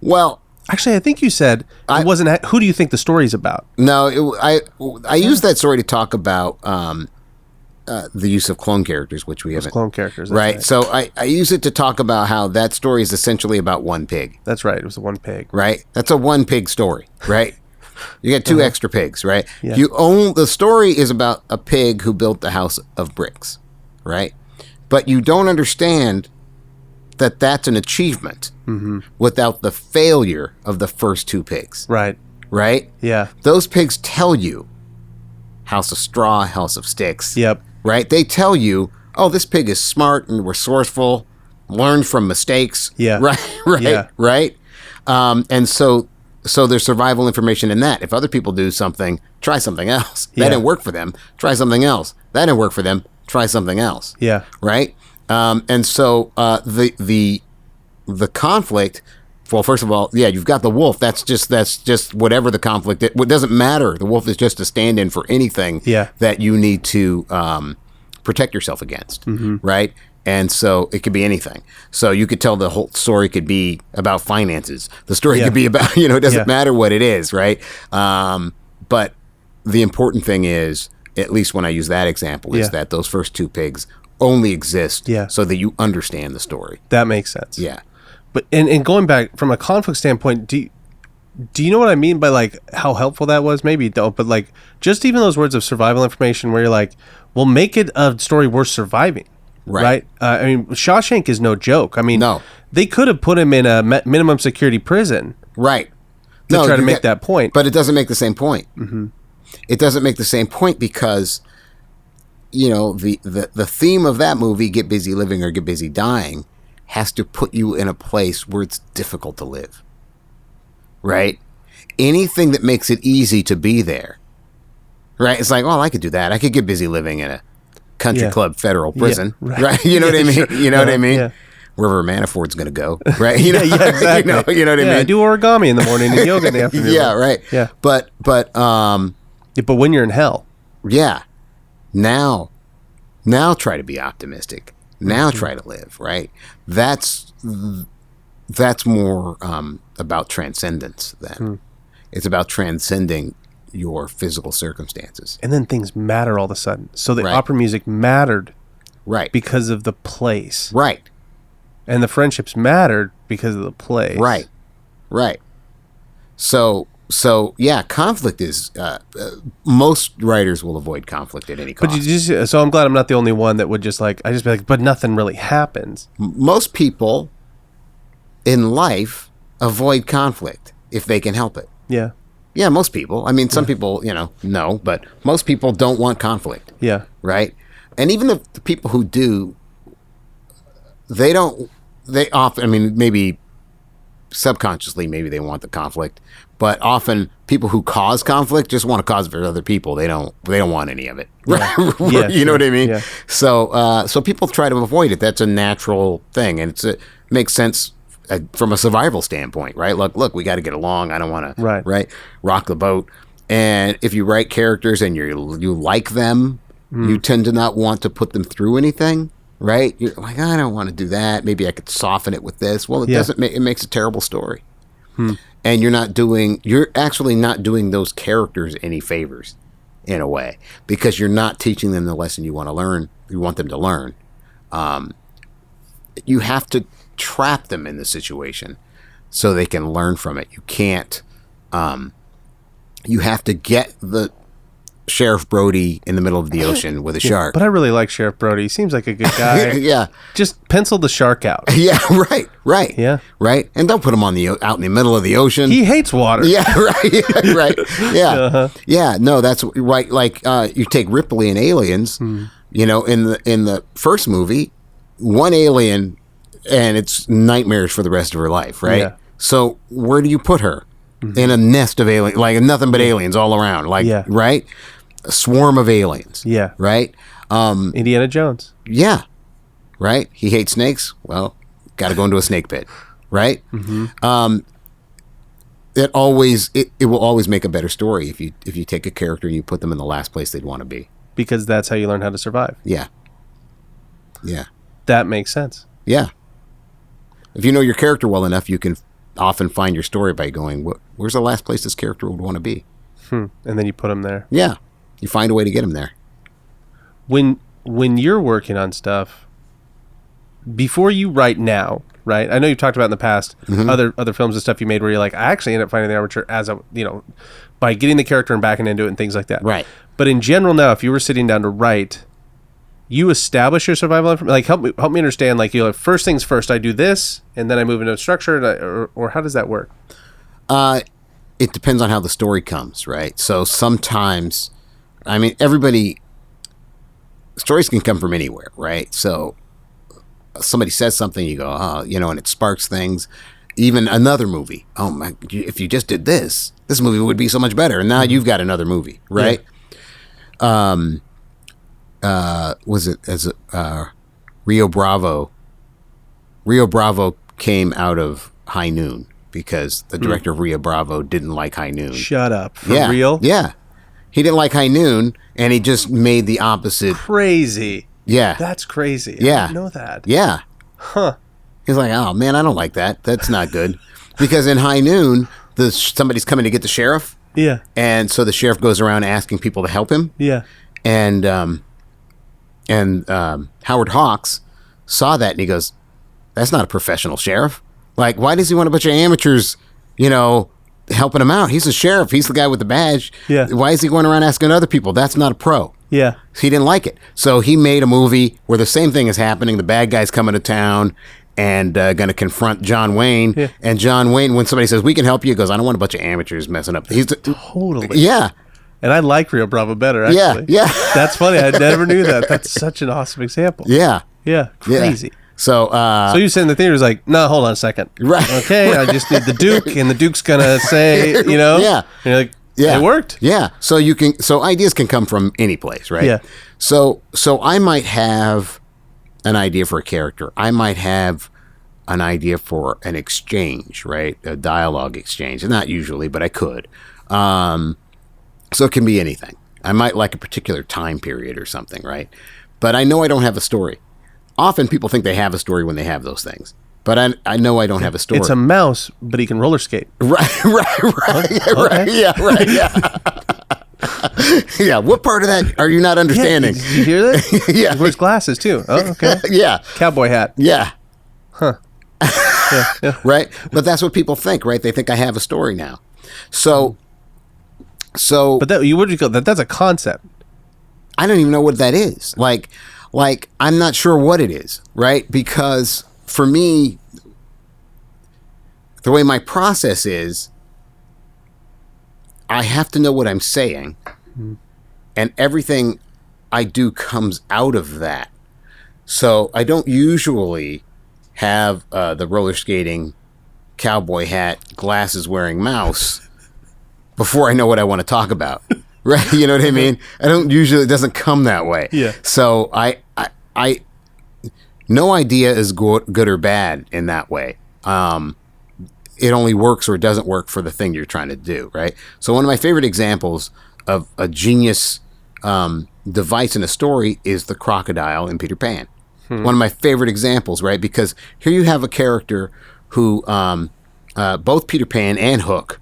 well, Actually, I think you said it wasn't. Who do you think the story's about? no, I use that story to talk about the use of clone characters, which we haven't. Clone characters. That's Right. So I use it to talk about how that story is essentially about one pig. That's right. It was the 1 pig. Right. That's a one pig story. Right. You get 2 extra pigs. Right. Yeah. The story is about a pig who built the house of bricks. Right. But you don't understand that that's an achievement without the failure of the first 2 pigs. Right. Right. Yeah. Those pigs tell you house of straw, house of sticks. Yep. Right? They tell you, oh, this pig is smart and resourceful, learned from mistakes. Yeah. Right? Yeah. Right? And so there's survival information in that. If other people do something, try something else. That Yeah. didn't work for them. Try something else. That didn't work for them. Try something else. Yeah. Right? And so the conflict. Well, first of all, yeah, you've got the wolf. That's just whatever the conflict. It doesn't matter. The wolf is just a stand-in for anything that you need to protect yourself against, right? And so it could be anything. So you could tell the whole story could be about finances. The story could be about, it doesn't matter what it is, right? But the important thing is, at least when I use that example, is that those first 2 pigs only exist so that you understand the story. That makes sense. Yeah. But and going back from a conflict standpoint, do you know what I mean by like how helpful that was? Maybe you don't, but like just even those words of survival information where you're like, well, make it a story worth surviving. Right. I mean, Shawshank is no joke. I mean, No. They could have put him in a minimum security prison. Right. To try to make that point. But it doesn't make the same point. Mm-hmm. It doesn't make the same point because, the theme of that movie, Get Busy Living or Get Busy Dying, has to put you in a place where it's difficult to live. Right? Anything that makes it easy to be there. Right? It's like, oh, I could do that. I could get busy living in a country club federal prison. Right? You know what I mean? Sure. You know what I mean? Yeah. Wherever Manafort's going to go. Right? You know, exactly. you know what I mean? I do origami in the morning and yoga in the afternoon. Yeah, right. Yeah. But when you're in hell. yeah. Now try to be optimistic. Now try to live, right? That's more about transcendence then. It's about transcending your physical circumstances. And then things matter all of a sudden. So the Right. opera music mattered Right. because of the place. Right. And the friendships mattered because of the place. Right. Right. So yeah, conflict is most writers will avoid conflict at any cost. But so I'm glad I'm not the only one that would just be like, but nothing really happens. Most people in life avoid conflict if they can help it. Yeah. Yeah, most people. I mean, some people, no, but most people don't want conflict. Yeah. Right? And even the people who do, they often, I mean, maybe subconsciously, maybe they want the conflict, but often people who cause conflict just want to cause it for other people. They don't want any of it. Yeah. You know what I mean? Yeah. So people try to avoid it. That's a natural thing. And it makes sense from a survival standpoint, right? Look, we got to get along. I don't want to, right? Rock the boat. And if you write characters and you like them, you tend to not want to put them through anything, right? You're like, I don't want to do that. Maybe I could soften it with this. Well, it doesn't. It makes a terrible story. And you're actually not doing those characters any favors in a way, because you're not teaching them the lesson you want to learn. You want them to learn. You have to trap them in the situation so they can learn from it. You can't. You have to get Sheriff Brody in the middle of the ocean with a shark. But I really like Sheriff Brody. He seems like a good guy. Yeah. Just pencil the shark out. Yeah, right. Yeah. Right? And don't put him out in the middle of the ocean. He hates water. Yeah, right. Yeah. Yeah, no, that's right. Like you take Ripley in Aliens, you know, in the first movie, one alien and it's nightmares for the rest of her life, right? Yeah. So where do you put her? In a nest of aliens, like nothing but aliens all around, like right, a swarm of aliens. Yeah, right. Indiana Jones. Yeah, right. He hates snakes. Well, got to go into a snake pit, right? It will always make a better story if you take a character and you put them in the last place they'd want to be. Because that's how you learn how to survive. Yeah. That makes sense. Yeah. If you know your character well enough, you can often find your story by going, where's the last place this character would want to be? And then you put him there. Yeah. You find a way to get him there. When you're working on stuff, before you write now, right? I know you've talked about in the past other films and stuff you made where you're like, I actually ended up finding the armature as a, you know, by getting the character and backing into it and things like that. Right. But in general now, if you were sitting down to write, you establish your survival information. Like help me understand. Like, you know, first things first, I do this, and then I move into a structure, and or how does that work? It depends on how the story comes, right? So sometimes, I mean, stories can come from anywhere, right? So somebody says something, you go, oh, you know, and it sparks things. Even another movie. Oh my! If you just did this movie would be so much better. And now you've got another movie, right? Yeah. Was it Rio Bravo? Rio Bravo came out of High Noon because the director of Rio Bravo didn't like High Noon. Shut up. For real? Yeah. He didn't like High Noon, and he just made the opposite. Crazy. Yeah. That's crazy. Yeah. I didn't know that. Yeah. Huh. He's like, oh man, I don't like that. That's not good. Because in High Noon, somebody's coming to get the sheriff. Yeah. And so the sheriff goes around asking people to help him. Yeah. And Howard Hawks saw that and he goes, that's not a professional sheriff. Like, why does he want a bunch of amateurs, you know, helping him out? He's a sheriff. He's the guy with the badge. Yeah. Why is he going around asking other people? That's not a pro. Yeah. He didn't like it. So he made a movie where the same thing is happening. The bad guy's coming to town and going to confront John Wayne. Yeah. And John Wayne, when somebody says, we can help you, he goes, I don't want a bunch of amateurs messing up. Totally. Yeah. And I like Rio Bravo better, actually. Yeah. That's funny. I never knew that. That's such an awesome example. Yeah. Yeah. Crazy. Yeah. So you sit in the theater is like, no, hold on a second. Right. Okay, I just need the Duke, and the Duke's gonna say, you know. Yeah. And you're like, yeah. It worked. Yeah. So ideas can come from any place, right? Yeah. So I might have an idea for a character. I might have an idea for an exchange, right? A dialogue exchange. Not usually, but I could. So it can be anything. I might like a particular time period or something, right? But I know I don't have a story. Often people think they have a story when they have those things. But I know I don't have a story. It's a mouse, but he can roller skate. Right. Okay. Yeah. What part of that are you not understanding? Did you hear that? Yeah. He wears glasses too. Oh, okay. Yeah. Cowboy hat. Yeah. Huh. Yeah. Right. But that's what people think, right? They think I have a story now. So. But that's a concept. I don't even know what that is. Like I'm not sure what it is, right? Because for me, the way my process is, I have to know what I'm saying, and everything I do comes out of that. So I don't usually have the roller skating, cowboy hat, glasses wearing mouse before I know what I want to talk about. Right, you know what I mean? It doesn't come that way. Yeah. So I no idea is good or bad in that way. It only works or doesn't work for the thing you're trying to do, right? So one of my favorite examples of a genius device in a story is the crocodile in Peter Pan. One of my favorite examples, right? Because here you have a character who, both Peter Pan and Hook,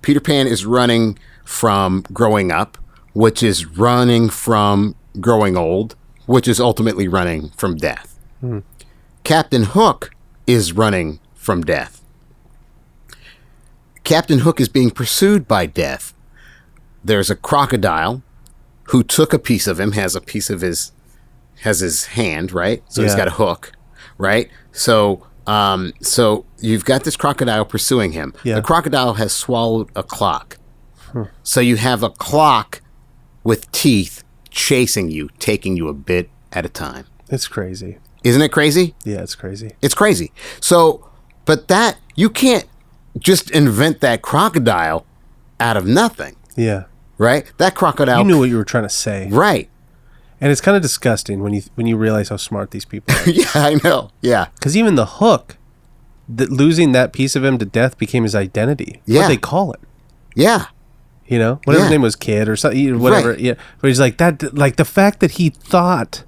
Peter Pan is running from growing up, which is running from growing old, which is ultimately running from death. Captain Hook is running from death. Captain Hook is being pursued by death. There's a crocodile who took a piece of him, has his hand, right? So he's got a hook, right? So you've got this crocodile pursuing him. Yeah. The crocodile has swallowed a clock. So you have a clock with teeth chasing you, taking you a bit at a time. It's crazy. Isn't it crazy? Yeah, it's crazy. It's crazy. So, but that, you can't just invent that crocodile out of nothing. Yeah. Right? That crocodile. You knew what you were trying to say. Right. And it's kind of disgusting when you realize how smart these people are. Yeah, I know. Yeah. Because even the hook, losing that piece of him to death became his identity. Yeah. What they call it. Yeah. You know? Whatever his Yeah. name was, Kid or something. Whatever. Right. Yeah. But he's like, that, like the fact that he thought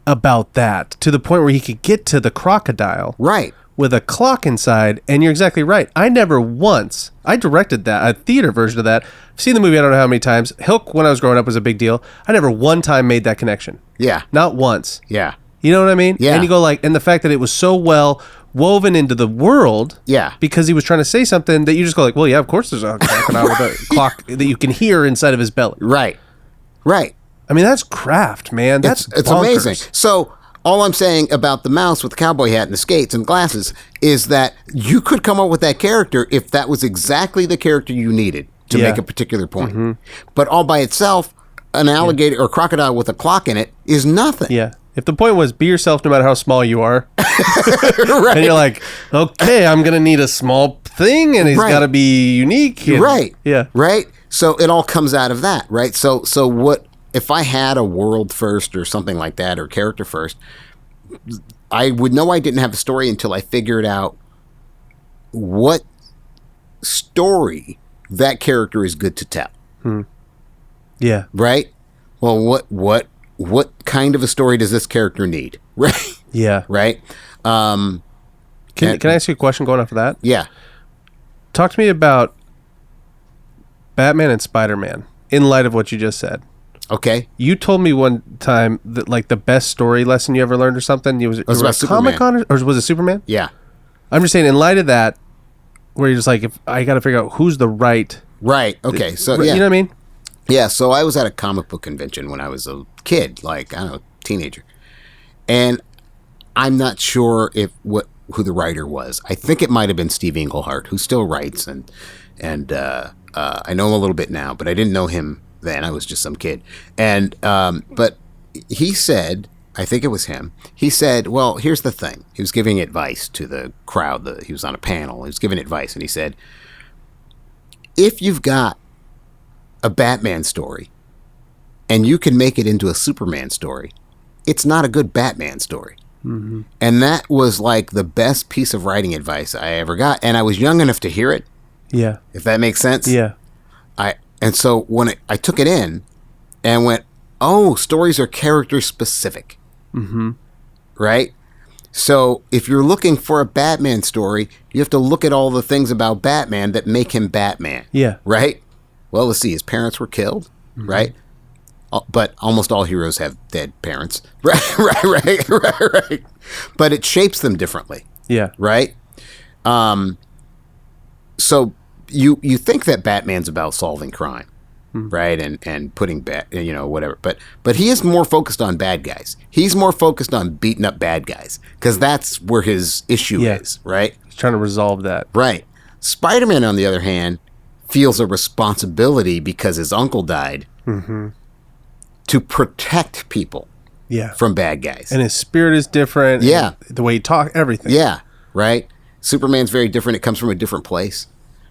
about that to the point where he could get to the crocodile. Right. With a clock inside, and you're exactly right. I directed that, a theater version of that. I've seen the movie I don't know how many times. Hook, when I was growing up, was a big deal. I never one time made that connection. Yeah. Not once. Yeah. You know what I mean? Yeah. And you go like, and the fact that it was so well woven into the world. Yeah. Because he was trying to say something that you just go like, well, yeah, of course there's a crocodile with a clock that you can hear inside of his belly. Right. Right. I mean, that's craft, man. That's It's bonkers. amazing. So all I'm saying about the mouse with the cowboy hat and the skates and glasses is that you could come up with that character if that was exactly the character you needed to make a particular point. Mm-hmm. But all by itself, an alligator or crocodile with a clock in it is nothing. Yeah. If the point was be yourself no matter how small you are, Right. and you're like, okay, I'm going to need a small thing and he's Right. got to be unique. And, Right. Yeah. Right. So it all comes out of that, right? So what if I had a world first or something like that, or character first, I would know I didn't have a story until I figured out what story that character is good to tell. Yeah. Right? Well, what kind of a story does this character need? Right? Yeah. Right? Can I ask you a question going off of that? Yeah. Talk to me about Batman and Spider-Man in light of what you just said. Okay. You told me one time that like the best story lesson you ever learned or something. You was about Superman. Comic-Con or was it Superman? Yeah. I'm just saying in light of that, where you're just like, if I got to figure out who's the right. Right. Okay. So You yeah. know what I mean? Yeah, so I was at a comic book convention when I was a kid, like, I don't know, teenager. And I'm not sure who the writer was. I think it might have been Steve Englehart, who still writes, and I know him a little bit now, but I didn't know him then. I was just some kid. And but he said, I think it was him, he said, well, here's the thing. He was giving advice to the crowd. He was on a panel. He was giving advice, and he said, if you've got a Batman story and you can make it into a Superman story, it's not a good Batman story. Mm-hmm. And that was like the best piece of writing advice I ever got. And I was young enough to hear it. Yeah. If that makes sense. Yeah. And so when I took it in and went, oh, stories are character specific. Mm-hmm. Right? So if you're looking for a Batman story, you have to look at all the things about Batman that make him Batman. Yeah. Right? Well, let's see. His parents were killed, right? But almost all heroes have dead parents, right. But it shapes them differently, Yeah. right? So you think that Batman's about solving crime, right? And putting whatever. But he is more focused on bad guys. He's more focused on beating up bad guys because that's where his issue is, right? He's trying to resolve that. Right. Spider-Man, on the other hand, feels a responsibility because his uncle died to protect people from bad guys. And his spirit is different. Yeah. The way he talks, everything. Yeah, right? Superman's very different. It comes from a different place,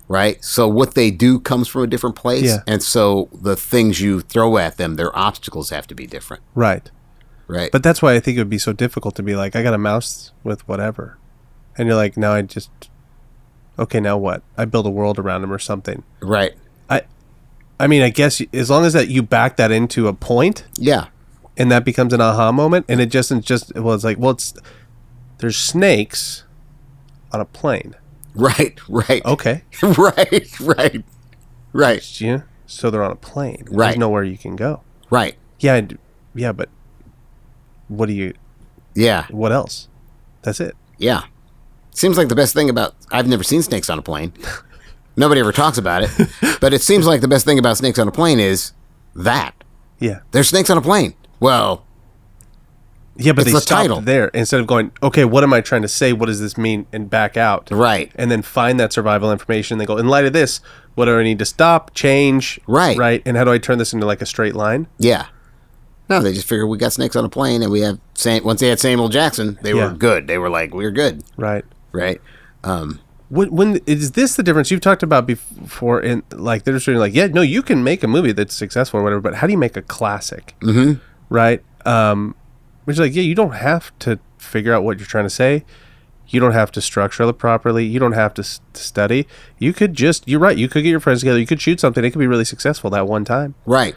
right? So what they do comes from a different place. Yeah. And so the things you throw at them, their obstacles have to be different. Right. Right. But that's why I think it would be so difficult to be like, I got a mouse with whatever. And you're like, now okay, now what? I build a world around him or something. Right. I mean, I guess as long as that you back that into a point, Yeah. and that becomes an aha moment, and it it's like, there's snakes on a plane. Right. Right. Okay. Right. Yeah. So they're on a plane. Right. There's nowhere you can go. Right. Yeah. But what else? That's it. Yeah. Seems like the best thing I've never seen snakes on a plane. Nobody ever talks about it. But it seems like the best thing about snakes on a plane is that. Yeah. There's snakes on a plane. Well, yeah, but it's they the stopped title. there instead of going, okay, what am I trying to say? What does this mean? And back out. Right. And then find that survival information. They go, in light of this, what do I need to stop, change? Right. Right. And how do I turn this into like a straight line? Yeah. No, they just figured we got snakes on a plane, and we have once they had Samuel Jackson, they were good. They were like, we're good. Right. Right. When is this the difference you've talked about before? In like they're just like, yeah, no, you can make a movie that's successful or whatever, but how do you make a classic? Mm-hmm. Right. Which is like, yeah, you don't have to figure out what you're trying to say. You don't have to structure it properly. You don't have to study. You could just, you're right. You could get your friends together. You could shoot something. It could be really successful that one time. Right.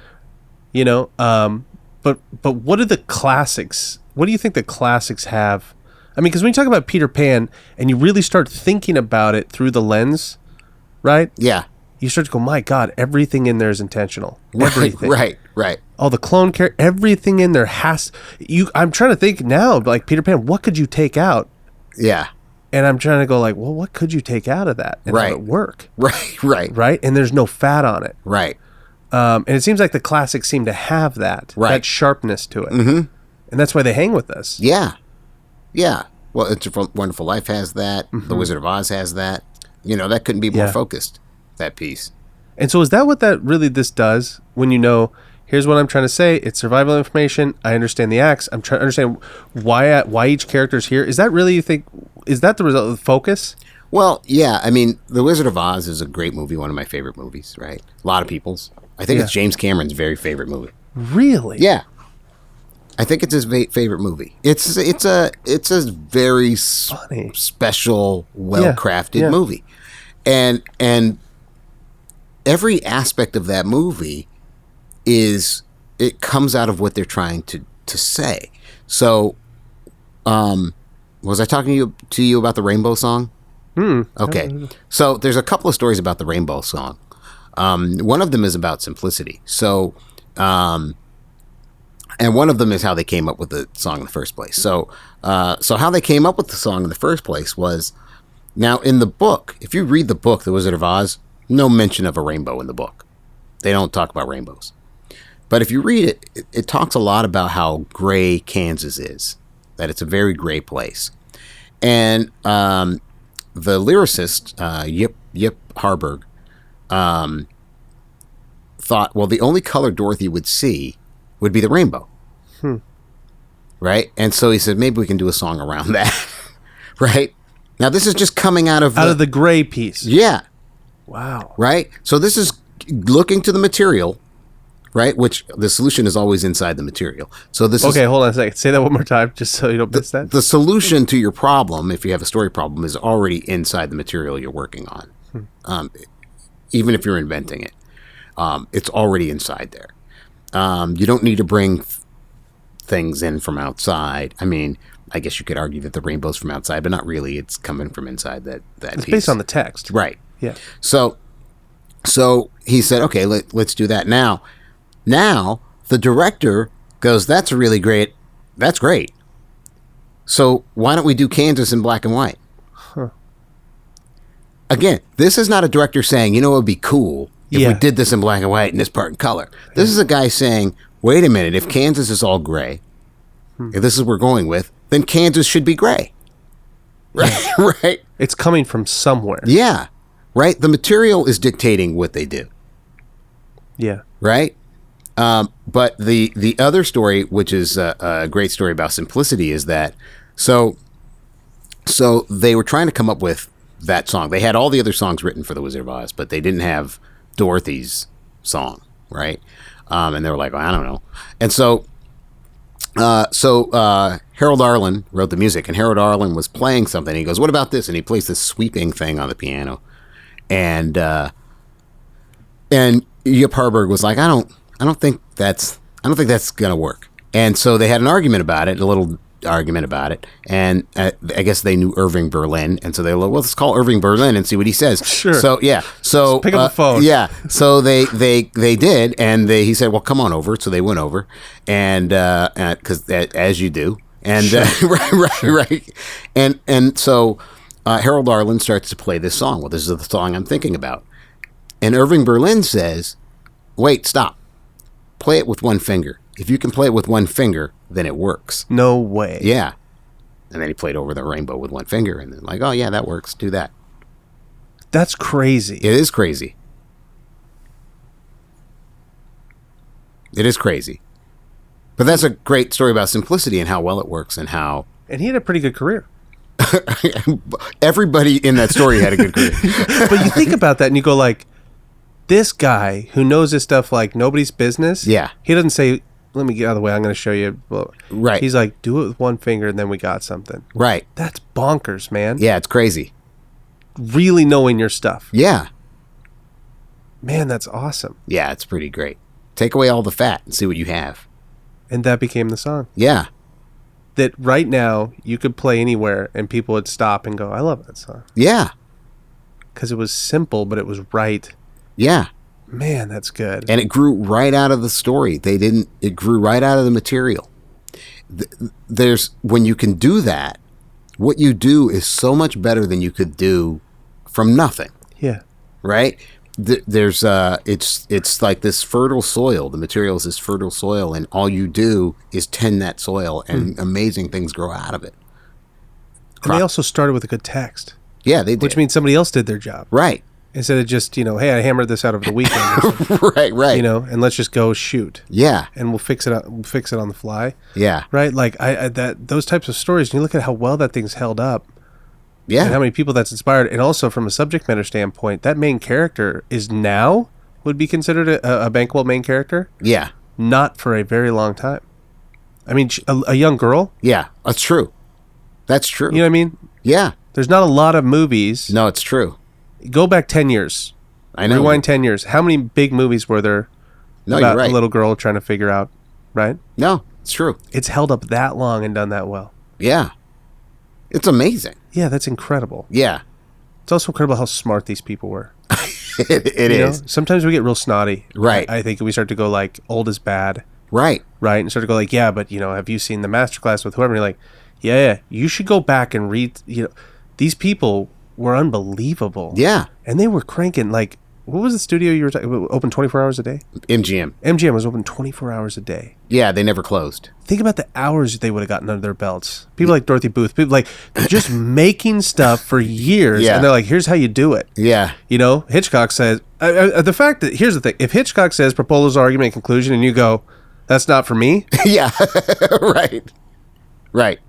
You know. But what are the classics? What do you think the classics have? I mean, because when you talk about Peter Pan and you really start thinking about it through the lens, right? Yeah. You start to go, my God, everything in there is intentional. Everything. Right. All the clone character, everything in there has you. I'm trying to think now, like Peter Pan, what could you take out? Yeah. And I'm trying to go like, well, what could you take out of that and Right. have it work? Right. And there's no fat on it. Right. And it seems like the classics seem to have that sharpness to it. Mm-hmm. And that's why they hang with us. Yeah. Yeah. Well, It's a Wonderful Life has that. Mm-hmm. The Wizard of Oz has that. You know, that couldn't be more focused, that piece. And so is that what this does when you know, here's what I'm trying to say. It's survival information. I understand the acts. I'm trying to understand why each character is here. Is that really, you think, is that the result of the focus? Well, yeah. I mean, The Wizard of Oz is a great movie, one of my favorite movies, right? A lot of people's. I think it's James Cameron's very favorite movie. Really? Yeah. I think it's his favorite movie. It's a very special, well-crafted movie. And every aspect of that movie it comes out of what they're trying to say. So, was I talking to you about the Rainbow Song? Okay. So there's a couple of stories about the Rainbow Song. One of them is about simplicity. So, and one of them is how they came up with the song in the first place. So how they came up with the song in the first place was, now in the book, if you read the book, The Wizard of Oz, no mention of a rainbow in the book. They don't talk about rainbows. But if you read it, it talks a lot about how gray Kansas is, that it's a very gray place. And the lyricist, Yip Harburg, thought, well, the only color Dorothy would see would be the rainbow. Right? And so he said, maybe we can do a song around that. Right? Now, this is just coming out of the gray piece. Yeah. Wow. Right? So this is looking to the material, right? Which the solution is always inside the material. So this Okay, hold on a second. Say that one more time, just so you don't miss that. The solution to your problem, if you have a story problem, is already inside the material you're working on. Even if you're inventing it. It's already inside there. You don't need to bring things in from outside. I mean, I guess you could argue that the rainbow's from outside, but not really. It's coming from inside that it's piece. Based on the text. Right. Yeah. So he said, okay, let's do that. Now the director goes, that's really great. That's great. So why don't we do Kansas in black and white? Again, this is not a director saying, it would be cool if we did this in black and white and this part in color. This is a guy saying, wait a minute, if Kansas is all gray, if this is what we're going with, then Kansas should be gray. Right? Right? It's coming from somewhere. Yeah. Right? The material is dictating what they do. Yeah. Right? But the other story, which is a great story about simplicity, is that so they were trying to come up with that song. They had all the other songs written for The Wizard of Oz, but they didn't have Dorothy's song, right? And they were like, well, I don't know. And so Harold Arlen wrote the music, and Harold Arlen was playing something. He goes, what about this? And he plays this sweeping thing on the piano. And Yip Harburg was like, I don't think that's gonna work. And so they had an argument about it, a little argument about it, and I guess they knew Irving Berlin, and so they were like, well, let's call Irving Berlin and see what he says. Sure. So yeah, so pick up the phone. Yeah. So they did, and he said, well, come on over. So they went over, and because as you do, and right, and so Harold Arlen starts to play this song. Well, this is the song I'm thinking about, and Irving Berlin says, wait, stop. play it with one finger. If you can play it with one finger, then it works. No way. Yeah. And then he played Over the Rainbow with one finger, and then like, oh yeah, that works. Do that. That's crazy. It is crazy. It is crazy. But that's a great story about simplicity and how well it works and how... And he had a pretty good career. Everybody in that story had a good career. But you think about that and you go like, this guy who knows this stuff like nobody's business. Yeah. He doesn't say, let me get out of the way, I'm going to show you. Well, Right. He's like, do it with one finger and then we got something. Right. That's bonkers, man. Yeah, it's crazy. Really knowing your stuff. Yeah. Man, that's awesome. Yeah, it's pretty great. Take away all the fat and see what you have. And that became the song. Yeah. That right now you could play anywhere and people would stop and go, I love that song. Yeah. Because it was simple, but it was right. Yeah. Man, that's good. And it grew right out of the story. It grew right out of the material. When you can do that, what you do is so much better than you could do from nothing. Yeah. Right? It's like this fertile soil. The material is this fertile soil, and all you do is tend that soil, and amazing things grow out of it. And they also started with a good text. Yeah, they did. Which means somebody else did their job. Right. Instead of just, hey, I hammered this out over the weekend. Right. And let's just go shoot. Yeah. And we'll fix it on the fly. Yeah. Right? Like those types of stories, and you look at how well that thing's held up. Yeah. And how many people that's inspired. And also from a subject matter standpoint, that main character would be considered a bankable main character. Yeah. Not for a very long time. I mean, a young girl. Yeah, that's true. That's true. You know what I mean? Yeah. There's not a lot of movies. No, it's true. Go back 10 years. I know. Rewind 10 years. How many big movies were there about you're right. a little girl trying to figure out, right? No, it's true. It's held up that long and done that well. Yeah. It's amazing. Yeah, that's incredible. Yeah. It's also incredible how smart these people were. It is. Sometimes we get real snotty. Right. I think we start to go like, old is bad. Right. Right. And start to go like, yeah, but, have you seen the masterclass with whoever? And you're like, yeah, you should go back and read, these people were unbelievable. Yeah. And they were cranking, like, what was the studio you were talking about? Open 24 hours a day? MGM. MGM was open 24 hours a day. Yeah, they never closed. Think about the hours they would have gotten under their belts. People like Dorothy Booth, people like, they're just making stuff for years. Yeah. And they're like, here's how you do it. Yeah. Hitchcock says, the fact that, here's the thing, if Hitchcock says proposal, argument, conclusion, and you go, that's not for me. Yeah. Right.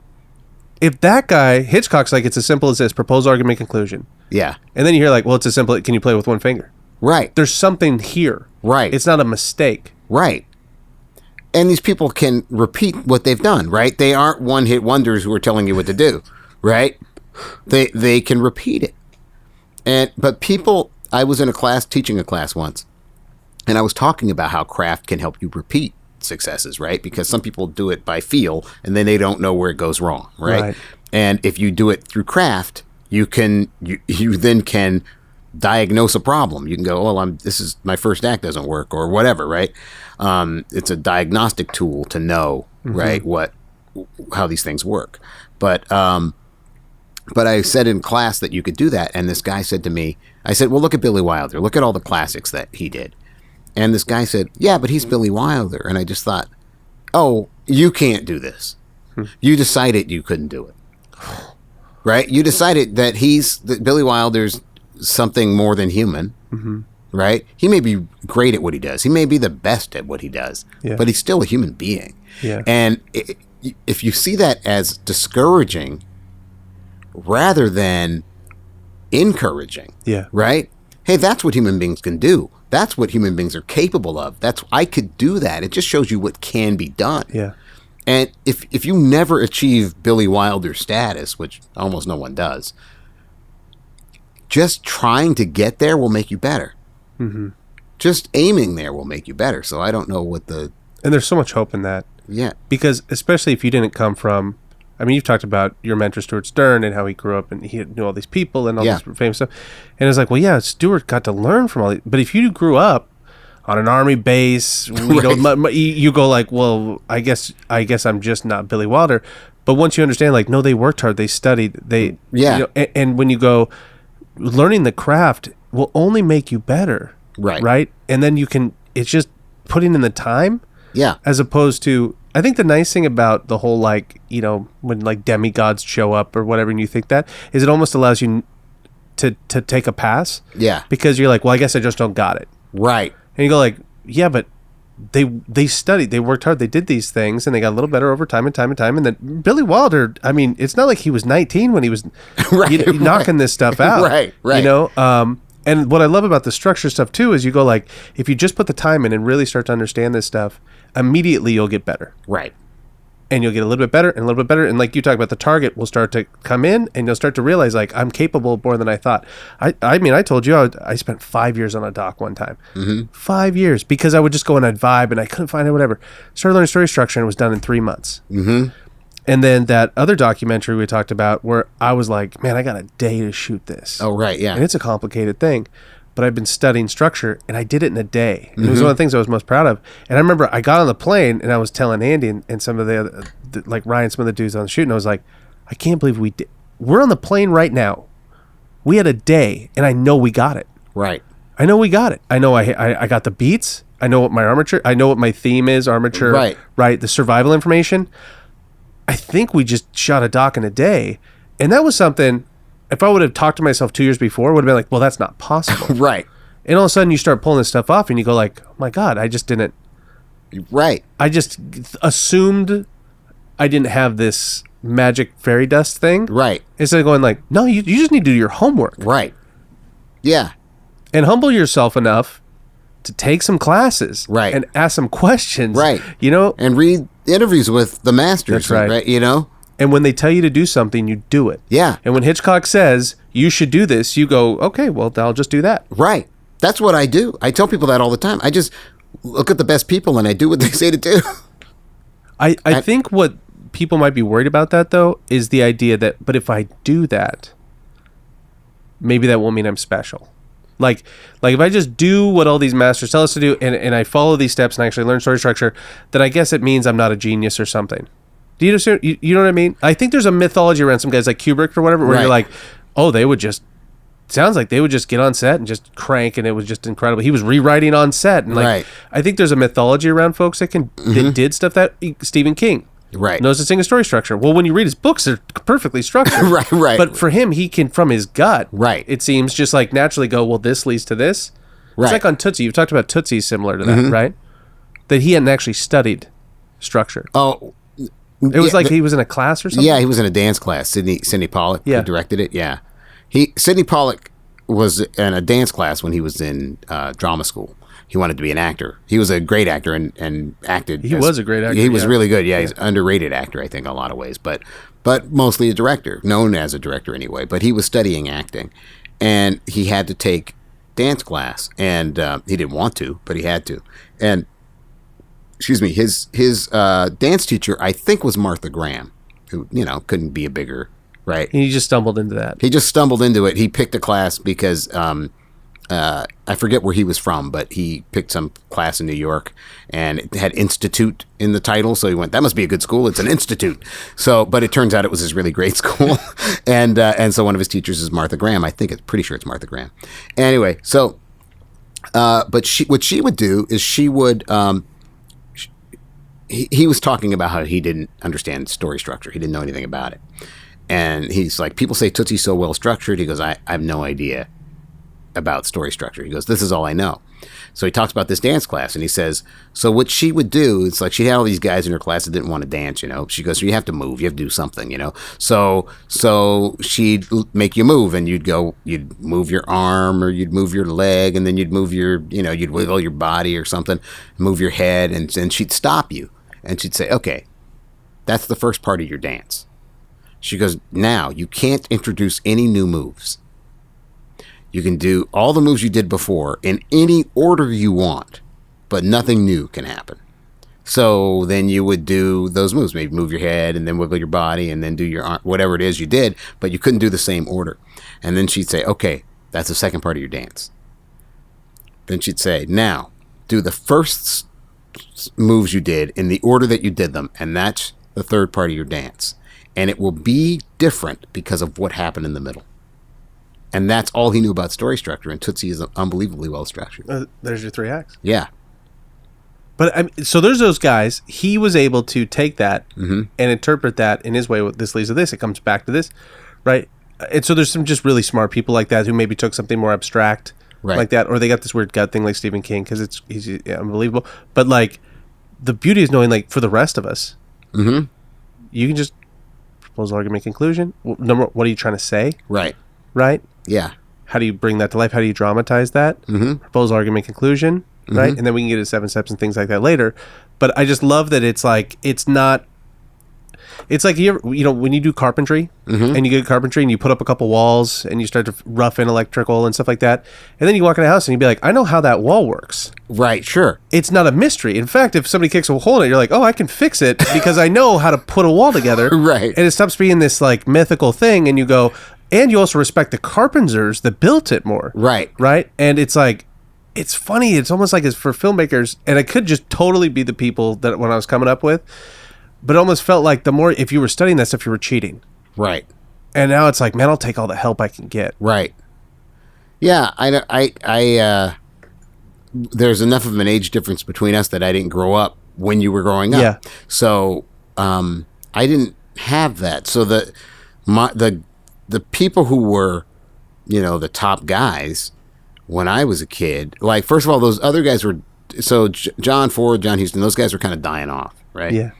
If that guy, Hitchcock's like, it's as simple as this, proposal, argument, conclusion. Yeah. And then you hear like, well, it's as simple, can you play with one finger? Right. There's something here. Right. It's not a mistake. Right. And these people can repeat what they've done, right? They aren't one-hit wonders who are telling you what to do, right? They can repeat it. But people, I was in a class, teaching a class once, and I was talking about how craft can help you repeat successes, right? Because some people do it by feel, and then they don't know where it goes wrong, right? And if you do it through craft, you then can diagnose a problem. You can go, this is my first act doesn't work or whatever, right? It's a diagnostic tool to know, right, how these things work. But I said in class that you could do that, and this guy said to me, I said, well, look at Billy Wilder. Look at all the classics that he did. And this guy said, yeah, but he's Billy Wilder. And I just thought, oh, you can't do this. You decided you couldn't do it. Right? You decided that Billy Wilder's something more than human. Right? He may be great at what he does. He may be the best at what he does. Yeah. But he's still a human being. Yeah. And if you see that as discouraging rather than encouraging, Yeah. right? Hey, that's what human beings can do. That's what human beings are capable of. I could do that. It just shows you what can be done. Yeah. And if you never achieve Billy Wilder status, which almost no one does, just trying to get there will make you better. Just aiming there will make you better. So I don't know And there's so much hope in that. Yeah. Because especially if you didn't come from, I mean, you've talked about your mentor, Stuart Stern, and how he grew up and he knew all these people and all this famous stuff. And it's like, well, yeah, Stuart got to learn from all these. But if you grew up on an army base, you go like, well, I guess I'm just not Billy Wilder. But once you understand, like, no, they worked hard, they studied, and when you go, learning the craft will only make you better. Right. Right. And then you can, it's just putting in the time. Yeah. As opposed to, I think the nice thing about the whole, like, you know, when like demigods show up or whatever, and you think that, is it almost allows you to take a pass. Yeah. Because you're like, well, I guess I just don't got it. Right. And you go like, yeah, but they studied, they worked hard, they did these things, and they got a little better over time and time and time. And then Billy Wilder, I mean, it's not like he was 19 when he was knocking this stuff out. Right. You know? And what I love about the structure stuff too is you go like, if you just put the time in and really start to understand this stuff, immediately you'll get better. Right. And you'll get a little bit better and a little bit better. And like you talk about, the target will start to come in, and you'll start to realize like, I'm capable of more than I thought. I mean, I told you I spent 5 years on a dock one time. 5 years, because I would just go and I'd vibe and I couldn't find it, whatever. Started learning story structure and it was done in 3 months. And then that other documentary we talked about where I was like, man, I got a day to shoot this. Oh, right. Yeah. And it's a complicated thing. But I've been studying structure, and I did it in a day. And it was one of the things I was most proud of. And I remember I got on the plane, and I was telling Andy and some of the other, like Ryan, some of the dudes on the shoot, and I was like, I can't believe we're on the plane right now. We had a day, and I know we got it. Right. I know we got it. I know I got the beats. I know what my armature, I know what my theme is, armature. Right. The survival information. I think we just shot a doc in a day. And that was something... If I would have talked to myself 2 years before, I would have been like, well, that's not possible. Right. And all of a sudden you start pulling this stuff off and you go like, oh my God, I just didn't. Right. I just assumed I didn't have this magic fairy dust thing. Right. Instead of going like, no, you just need to do your homework. Right. Yeah. And humble yourself enough to take some classes. Right. And ask some questions. Right. You know? And read interviews with the masters. That's right. You know? And when they tell you to do something, you do it. Yeah. And when Hitchcock says, you should do this, you go, okay, well, I'll just do that. Right. That's what I do. I tell people that all the time. I just look at the best people and I do what they say to do. I think what people might be worried about that, though, is the idea that, but if I do that, maybe that won't mean I'm special. Like if I just do what all these masters tell us to do and I follow these steps and I actually learn story structure, then I guess it means I'm not a genius or something. Do you understand? You know what I mean? I think there's a mythology around some guys like Kubrick or whatever, where you're like, oh, sounds like they would just get on set and just crank, and it was just incredible. He was rewriting on set, and like, I think there's a mythology around folks that that did stuff that Stephen King knows to sing a story structure. Well, when you read his books, they're perfectly structured. Right. But for him, he can, from his gut, it seems, just like naturally go, well, this leads to this. It's like on Tootsie. You've talked about Tootsie similar to that, right? That he hadn't actually studied structure. Oh. It was like he was in a class or something? Yeah, he was in a dance class. Sidney Pollack who directed it. Yeah. Sidney Pollack was in a dance class when he was in drama school. He wanted to be an actor. He was a great actor and acted. He was a great actor. He was really good. Yeah, he's an underrated actor, I think, in a lot of ways. But mostly a director, known as a director anyway. But he was studying acting. And he had to take dance class. And he didn't want to, but he had to. And excuse me, his dance teacher, I think, was Martha Graham, who, couldn't be a bigger, right? He just stumbled into that. He just stumbled into it. He picked a class because I forget where he was from, but he picked some class in New York, and it had institute in the title, so he went, that must be a good school. It's an institute. So, but it turns out it was his really great school, and so one of his teachers is Martha Graham. Pretty sure it's Martha Graham. Anyway, so, but what she would do is she would. He was talking about how he didn't understand story structure. He didn't know anything about it. And he's like, people say Tootsie's so well structured. He goes, I have no idea about story structure. He goes, this is all I know. So he talks about this dance class, and he says, so what she would do, it's like she had all these guys in her class that didn't want to dance, She goes, so you have to move. You have to do something, So she'd make you move, and you'd move your arm, or you'd move your leg, and then you'd move your, you'd wiggle your body or something, move your head, and she'd stop you. And she'd say, okay, that's the first part of your dance. She goes, now you can't introduce any new moves. You can do all the moves you did before in any order you want, but nothing new can happen. So then you would do those moves, maybe move your head and then wiggle your body and then do your arm, whatever it is you did, but you couldn't do the same order. And then she'd say, okay, that's the second part of your dance. Then she'd say, now do the first moves you did in the order that you did them, and that's the third part of your dance. And it will be different because of what happened in the middle. And that's all he knew about story structure, and Tootsie is unbelievably well structured. There's your 3 acts. Yeah. But so there's those guys. He was able to take that and interpret that in his way. This leads to this. It comes back to this, right? And so there's some just really smart people like that who maybe took something more abstract like that, or they got this weird gut thing like Stephen King because he's unbelievable. But like the beauty is knowing, like, for the rest of us, you can just proposal, argument, conclusion. What are you trying to say? Right. Yeah. How do you bring that to life? How do you dramatize that? Proposal, argument, conclusion. Right. And then we can get to 7 steps and things like that later. But I just love that it's like, it's not, it's like, you know, when you do carpentry and you get carpentry and you put up a couple walls and you start to rough in electrical and stuff like that. And then you walk in a house and you'd be like, I know how that wall works. Right. Sure. It's not a mystery. In fact, if somebody kicks a hole in it, you're like, oh, I can fix it because I know how to put a wall together. Right. And it stops being this like mythical thing. And you go, and you also respect the carpenters that built it more. Right. Right. And it's like, it's funny. It's almost like it's for filmmakers, and it could just totally be the people that when I was coming up with, but it almost felt like the more, if you were studying that stuff, you were cheating. Right. And now it's like, man, I'll take all the help I can get. Right. Yeah. There's enough of an age difference between us that I didn't grow up when you were growing up. Yeah. So, I didn't have that. So the people who were, you know, the top guys when I was a kid, like, first of all, those other guys were, so John Ford, John Huston, those guys were kind of dying off, right? Yeah.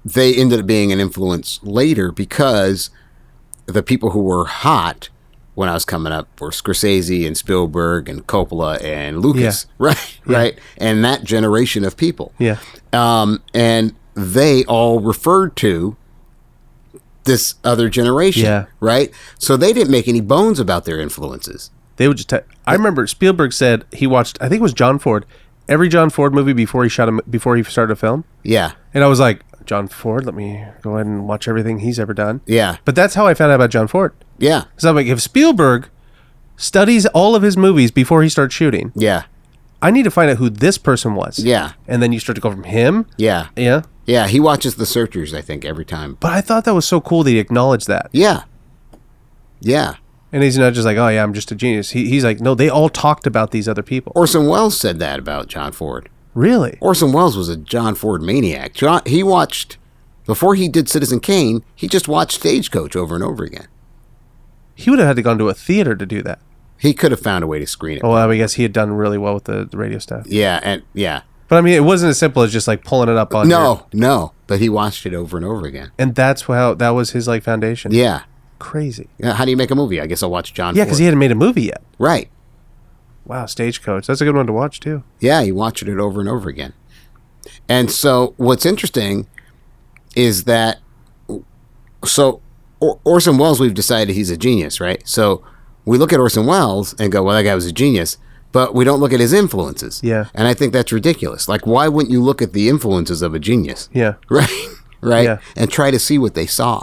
They ended up being an influence later because the people who were hot when I was coming up were Scorsese and Spielberg and Coppola and Lucas, right? Yeah. Right? And that generation of people. Yeah. And they all referred to this other generation, right? So they didn't make any bones about their influences. They would just. I remember Spielberg said he watched, I think it was John Ford, every John Ford movie before he started a film. Yeah. And I was like, John Ford, let me go ahead and watch everything he's ever done. Yeah. But that's how I found out about John Ford. Yeah. So I'm like, if Spielberg studies all of his movies before he starts shooting, I need to find out who this person was. Yeah. And then you start to go from him. Yeah. Yeah. Yeah. He watches The Searchers, I think, every time. But I thought that was so cool that he acknowledged that. Yeah. Yeah. And he's not just like, oh, yeah, I'm just a genius. He's like, no, they all talked about these other people. Orson Welles said that about John Ford. Really? Orson Welles was a John Ford maniac. He watched, before he did Citizen Kane, he just watched Stagecoach over and over again. He would have had to gone to a theater to do that. He could have found a way to screen it. Oh, well, I guess he had done really well with the radio stuff. Yeah, But I mean, it wasn't as simple as just like pulling it up on. No. But he watched it over and over again. And that's how that was his like foundation. Yeah. Crazy. Yeah. How do you make a movie? I guess I'll watch John. Yeah, because he hadn't made a movie yet. Right. Wow, Stagecoach. That's a good one to watch too. Yeah, he watched it over and over again. And so what's interesting is that Orson Welles, we've decided he's a genius, right? So we look at Orson Welles and go, well, that guy was a genius, but we don't look at his influences. Yeah. And I think that's ridiculous. Like, why wouldn't you look at the influences of a genius? Yeah. Right? Right? Yeah. And try to see what they saw.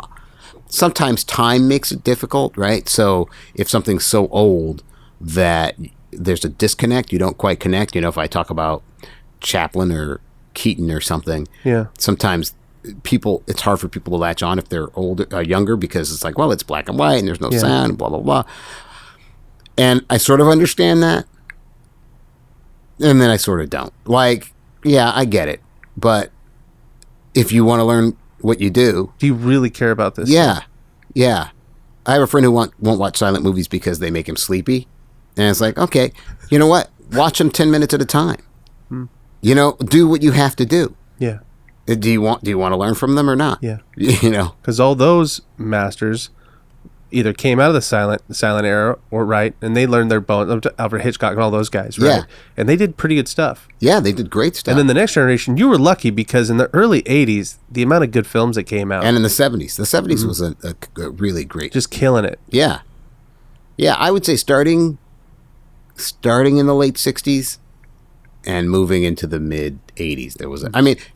Sometimes time makes it difficult, right? So if something's so old that there's a disconnect, you don't quite connect. You know, if I talk about Chaplin or Keaton or something, sometimes it's hard for people to latch on if they're older, younger, because it's like, well, it's black and white and there's no sound, blah, blah, blah. And I sort of understand that. And then I sort of don't. Like, yeah, I get it. But if you want to learn what you do. Do you really care about this? Yeah. Yeah. I have a friend who won't watch silent movies because they make him sleepy. And it's like, okay, you know what? Watch them 10 minutes at a time. You know, do what you have to do. Yeah. Do you want to learn from them or not? Yeah. You know, because all those masters either came out of the silent era or and they learned their bones. Alfred Hitchcock and all those guys, right? Yeah. And they did pretty good stuff. Yeah, they did great stuff. And then the next generation, you were lucky because in the early '80s, the amount of good films that came out, and in the '70s, was a really great, just killing it. Yeah, yeah. I would say starting in the late '60s and moving into the mid '80s, there was.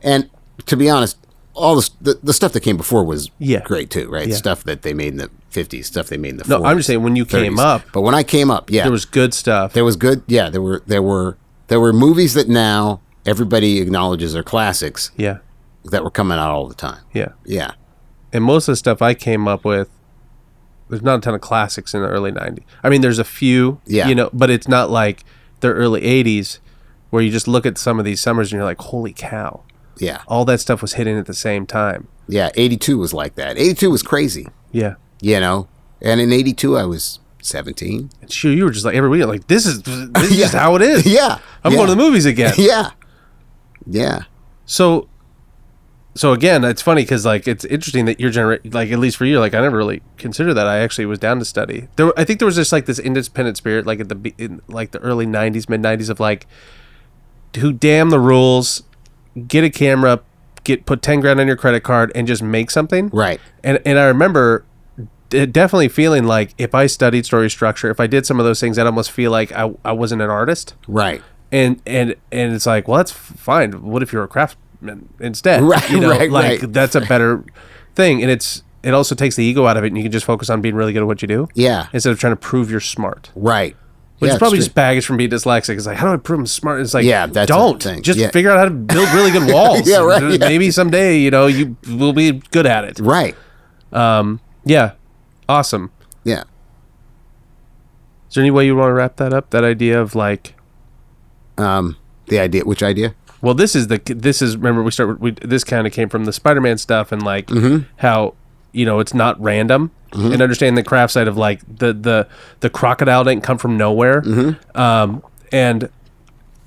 And to be honest, all the stuff that came before was great too, right? Yeah. Stuff that they made in the '50s, stuff they made in the 40s. No, I'm just saying when you 30s. came up. But when I came up, there was good stuff. There was good. Yeah, there were movies that now everybody acknowledges are classics. Yeah. That were coming out all the time. Yeah. Yeah. And most of the stuff I came up with, there's not a ton of classics in the early '90s. I mean, there's a few. Yeah. You know, but it's not like the early '80s. where you just look at some of these summers and you're like, holy cow. Yeah. All that stuff was hitting at the same time. Yeah, 82 was like that. 82 was crazy. Yeah. You know? And in 82, I was 17. And sure, you were just like, every week, like, this is just how it is. Yeah. I'm going to the movies again. Yeah. Yeah. So again, it's funny because, like, it's interesting that your generation, like, at least for you, like, I never really considered that. I actually was down to study. I think there was just, like, this independent spirit, like, in the early 90s, mid 90s of, like, who damn the rules, get a camera, put 10 grand on your credit card and just make something. Right. And I remember definitely feeling like if I studied story structure, if I did some of those things, I'd almost feel like I wasn't an artist. Right. And it's like, well, that's fine. What if you're a craftsman instead? Right. You know, right. like right. that's a better thing. And it also takes the ego out of it, and you can just focus on being really good at what you do. Yeah. Instead of trying to prove you're smart. Right. Which yeah, is probably just baggage from being dyslexic. It's like, how do I prove I'm smart? It's like, yeah, that's don't. thing. Just yeah. figure out how to build really good walls. Yeah, right. Yeah. Maybe someday, you know, you will be good at it. Right. Yeah. Awesome. Yeah. Is there any way you want to wrap that up? That idea of like, the idea. Which idea? well, this is remember this kind of came from the Spider-Man stuff and like how, you know, it's not random and understanding the craft side of like the crocodile didn't come from nowhere. And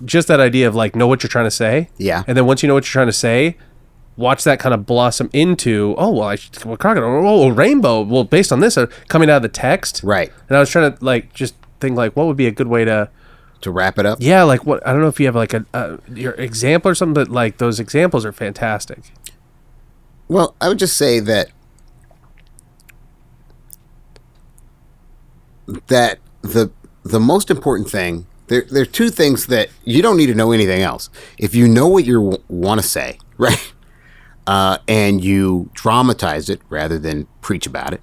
just that idea of like, know what you're trying to say. Yeah. And then once you know what you're trying to say, watch that kind of blossom into, crocodile, rainbow. Well, based on this, coming out of the text. Right. And I was trying to like, just think like, what would be a good way to wrap it up? Yeah, like what, I don't know if you have like your example or something, but like those examples are fantastic. Well, I would just say that the most important thing, there are two things that you don't need to know anything else. If you know what you want to say, right, and you dramatize it rather than preach about it,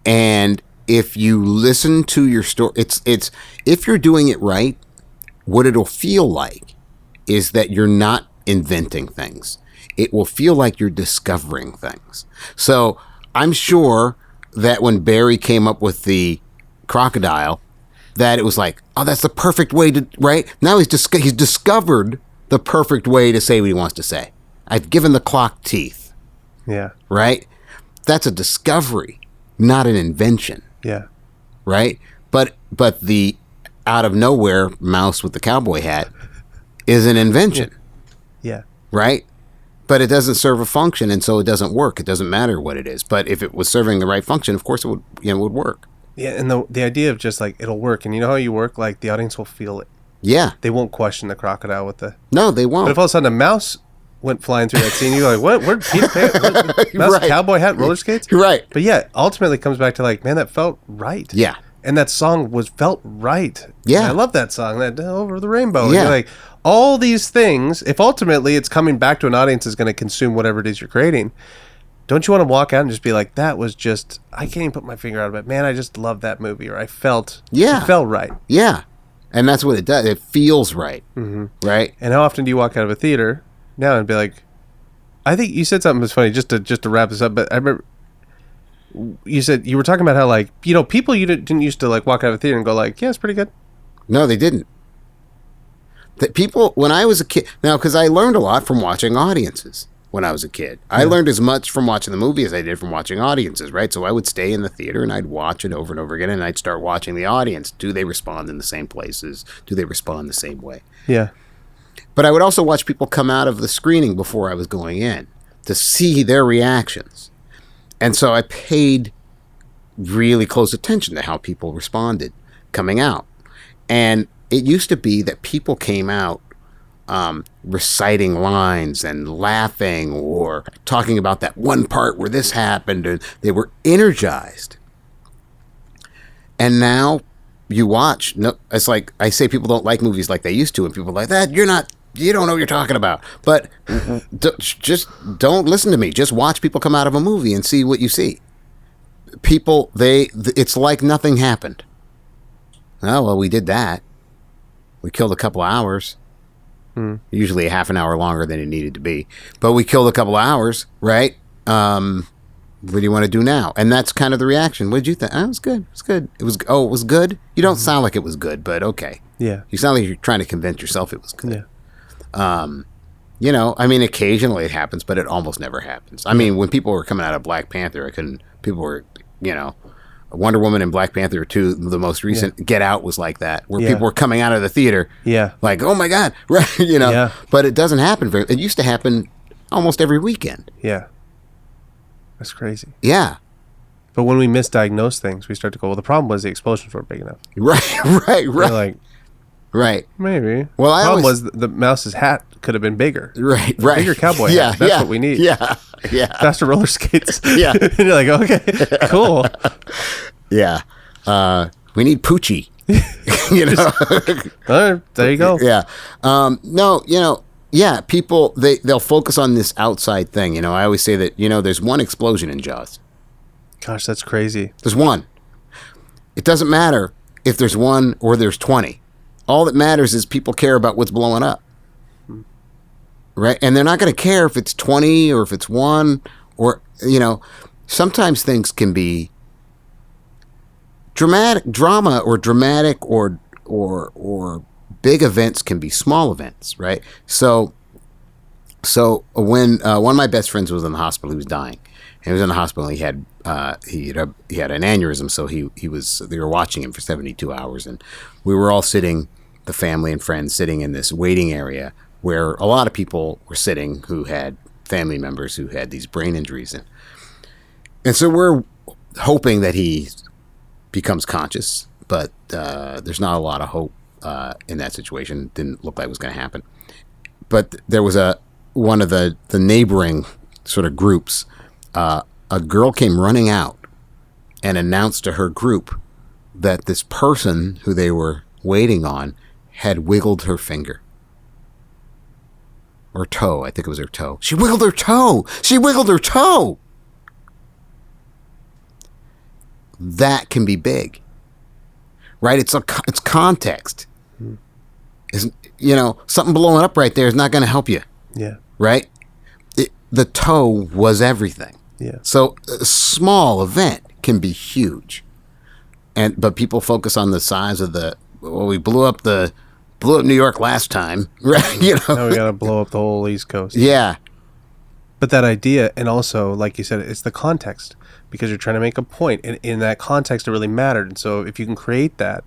and if you listen to your story, it's if you're doing it right, what it'll feel like is that you're not inventing things. It will feel like you're discovering things. So I'm sure that when Barry came up with the crocodile, that it was like, oh, that's the perfect way to, right? Now he's discovered the perfect way to say what he wants to say. I've given the clock teeth. Yeah. Right? That's a discovery, not an invention. Yeah. Right? But the out of nowhere mouse with the cowboy hat is an invention. Yeah. Right? But it doesn't serve a function, and so it doesn't work. It doesn't matter what it is. But if it was serving the right function, of course it would, would work. Yeah, and the idea of just like it'll work, and you know how you work, like the audience will feel it. Yeah. They won't question the crocodile with the. No, they won't. But if all of a sudden a mouse went flying through that scene, you're like, what? Where'd Peter Pan? Mouse, Right. Cowboy hat, roller skates? Right. But yeah, ultimately it comes back to like, man, that felt right. Yeah. And that song felt right. Yeah. And I love that song, that Over the Rainbow. And Yeah. you're like, all these things, if ultimately it's coming back to an audience that's going to consume whatever it is you're creating, don't you want to walk out and just be like, that was just, I can't even put my finger out of it. Man, I just love that movie. Or I felt, Yeah. it felt right. Yeah. And that's what it does. It feels right. Right? And how often do you walk out of a theater now and be like, I think you said something that's funny, just to wrap this up, but I remember you said, you were talking about how like, you know, people you didn't used to like walk out of a theater and go like, yeah, it's pretty good. No, they didn't. That people, when I was a kid, now, because I learned a lot from watching audiences when I was a kid. I learned as much from watching the movie as I did from watching audiences, right? So I would stay in the theater and I'd watch it over and over again, and I'd start watching the audience. Do they respond in the same places? Do they respond the same way? Yeah. But I would also watch people come out of the screening before I was going in to see their reactions. And so I paid really close attention to how people responded coming out. And it used to be that people came out reciting lines and laughing or talking about that one part where this happened, and they were energized. And now you watch, no, it's like I say people don't like movies like they used to, and people are like, that you don't know what you're talking about. But just don't listen to me. Just watch people come out of a movie and see what you see. People, it's like nothing happened. Oh, well, we did that. We killed a couple of hours. Usually a half an hour longer than it needed to be. But we killed a couple of hours, right? What do you want to do now? And that's kind of the reaction. What did you think? Oh, it was good. It was good. It was good? You don't sound like it was good, but okay. Yeah. You sound like you're trying to convince yourself it was good. Yeah. You know, I mean, occasionally it happens, but it almost never happens. I mean, when people were coming out of Black Panther, people were, you know, Wonder Woman and Black Panther 2, the most recent, Get Out was like that, where people were coming out of the theater, like, oh my God, right? You know, but it doesn't happen it used to happen almost every weekend. Yeah. That's crazy. Yeah. But when we misdiagnose things, we start to go, well, the problem was the explosions weren't big enough. Right. We're like, right. Maybe. Well, the problem was the mouse's hat could have been bigger. Right. Bigger cowboy hat. That's what we need. Yeah. Faster roller skates. Yeah. And you're like, okay, cool. Yeah. We need Poochie. You know? All right, there you go. Yeah. No, you know, yeah, people, they'll focus on this outside thing. You know, I always say that, you know, there's one explosion in Jaws. Gosh, that's crazy. There's one. It doesn't matter if there's one or there's 20. All that matters is people care about what's blowing up. Right? And they're not going to care if it's 20 or if it's one or, you know, sometimes things can be dramatic or big events can be small events, right? So when one of my best friends was in the hospital, he was dying. He was in the hospital. And he had an aneurysm, so they were watching him for 72 hours, and we were all sitting, the family and friends sitting in this waiting area where a lot of people were sitting who had family members who had these brain injuries, and so we're hoping that he becomes conscious, but there's not a lot of hope in that situation. Didn't look like it was going to happen. But there was one of the neighboring sort of groups. A girl came running out and announced to her group that this person who they were waiting on had wiggled her finger. Or toe. I think it was her toe. She wiggled her toe! She wiggled her toe! That can be big. Right? It's context. You know, something blowing up right there is not going to help you. Yeah. Right? The toe was everything. Yeah. So a small event can be huge. But people focus on the size of we blew up New York last time, right? You know. Now we got to blow up the whole East Coast. Yeah. But that idea, and also, like you said, it's the context, because you're trying to make a point, and in that context, it really mattered. And so if you can create that,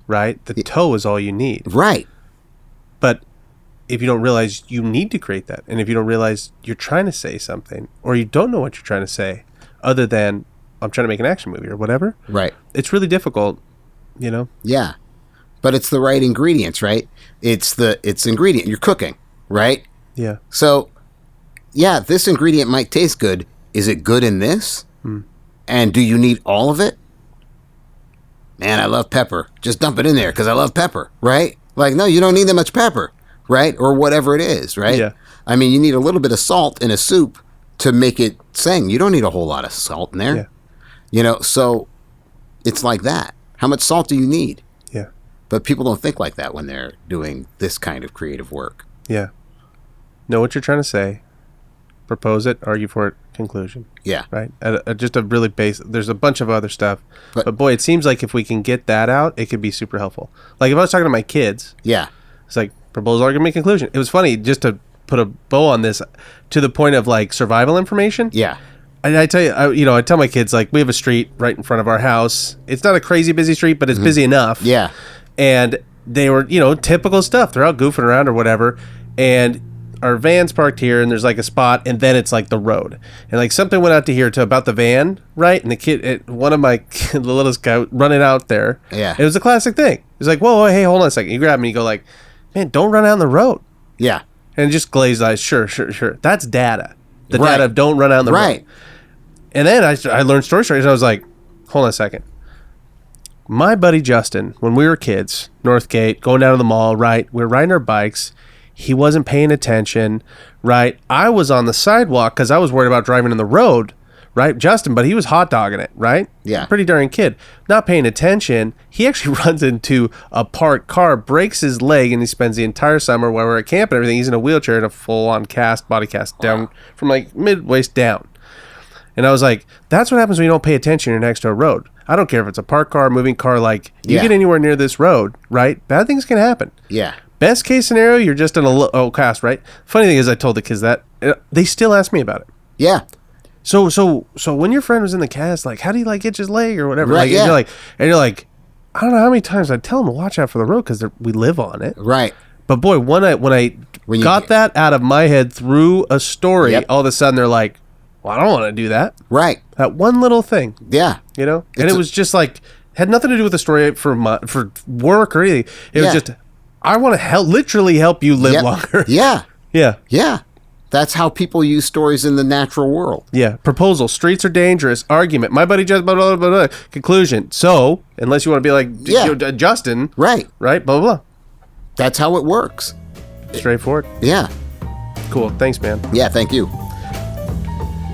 right, the toe is all you need. Right. But if you don't realize you need to create that, and if you don't realize you're trying to say something, or you don't know what you're trying to say, other than I'm trying to make an action movie or whatever, right, it's really difficult, you know. Yeah, but it's the right ingredients, right? It's ingredient you're cooking, right? Yeah. So, yeah, this ingredient might taste good. Is it good in this? And do you need all of it? Man, I love pepper. Just dump it in there because I love pepper, right? Like, no, you don't need that much pepper. Right? Or whatever it is, right? Yeah. I mean, you need a little bit of salt in a soup to make it sing. You don't need a whole lot of salt in there. Yeah. You know, so it's like that. How much salt do you need? Yeah. But people don't think like that when they're doing this kind of creative work. Yeah. Know what you're trying to say. Propose it, argue for it, conclusion. Yeah. Right? Just a really there's a bunch of other stuff. But boy, it seems like if we can get that out, it could be super helpful. Like if I was talking to my kids. Yeah. It's like, proposal, argument, conclusion. It was funny, just to put a bow on this, to the point of like survival information. Yeah. And I tell you, I tell my kids, like, we have a street right in front of our house. It's not a crazy busy street, but it's busy enough. Yeah. And they were, typical stuff. They're out goofing around or whatever. And our van's parked here, and there's like a spot, and then it's like the road. And like something went out to here to about the van, right? And the kid, one of my, the littlest guy running out there. Yeah. It was a classic thing. It's like, whoa, hey, hold on a second. You grab me, you go like, man, don't run out on the road. Yeah. And just glazed eyes. Sure. That's data. The Right. data of don't run out on the Right. road. And then I learned stories, and I was like, hold on a second. My buddy Justin, when we were kids, Northgate, going down to the mall, right? We were riding our bikes. He wasn't paying attention, right? I was on the sidewalk because I was worried about driving in the road, right? Justin, but he was hot dogging it, right? Yeah. Pretty darn kid. Not paying attention. He actually runs into a parked car, breaks his leg, and he spends the entire summer while we're at camp and everything. He's in a wheelchair in a full-on body cast down from like mid-waist down. And I was like, that's what happens when you don't pay attention. You're next to a road. I don't care if it's a parked car, moving car. Like, you get anywhere near this road, right? Bad things can happen. Yeah. Best case scenario, you're just in a cast, right? Funny thing is, I told the kids that. They still ask me about it. Yeah. So when your friend was in the cast, like, how do you like itch his leg or whatever? Right, Like, yeah. and you're like, I don't know how many times I tell them to watch out for the road because we live on it. Right. But boy, when I got that out of my head through a story, all of a sudden they're like, well, I don't want to do that. Right. That one little thing. Yeah. You know? And it was just like, had nothing to do with the story for work or anything. It was just, I want to literally help you live longer. Yeah. Yeah. Yeah. That's how people use stories in the natural world. Yeah. Proposal. Streets are dangerous. Argument. My buddy just blah, blah, blah, blah. Conclusion. So, unless you want to be like Justin. Right. Right. Blah, blah, blah. That's how it works. Straightforward. Yeah. Cool. Thanks, man. Yeah, thank you.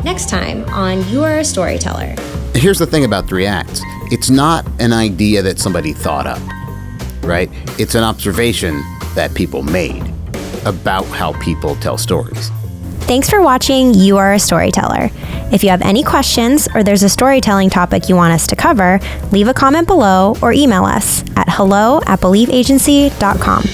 Next time on You Are a Storyteller. Here's the thing about 3 acts. It's not an idea that somebody thought up, right? It's an observation that people made about how people tell stories. Thanks for watching You Are a Storyteller. If you have any questions or there's a storytelling topic you want us to cover, leave a comment below or email us at hello@believeagency.com.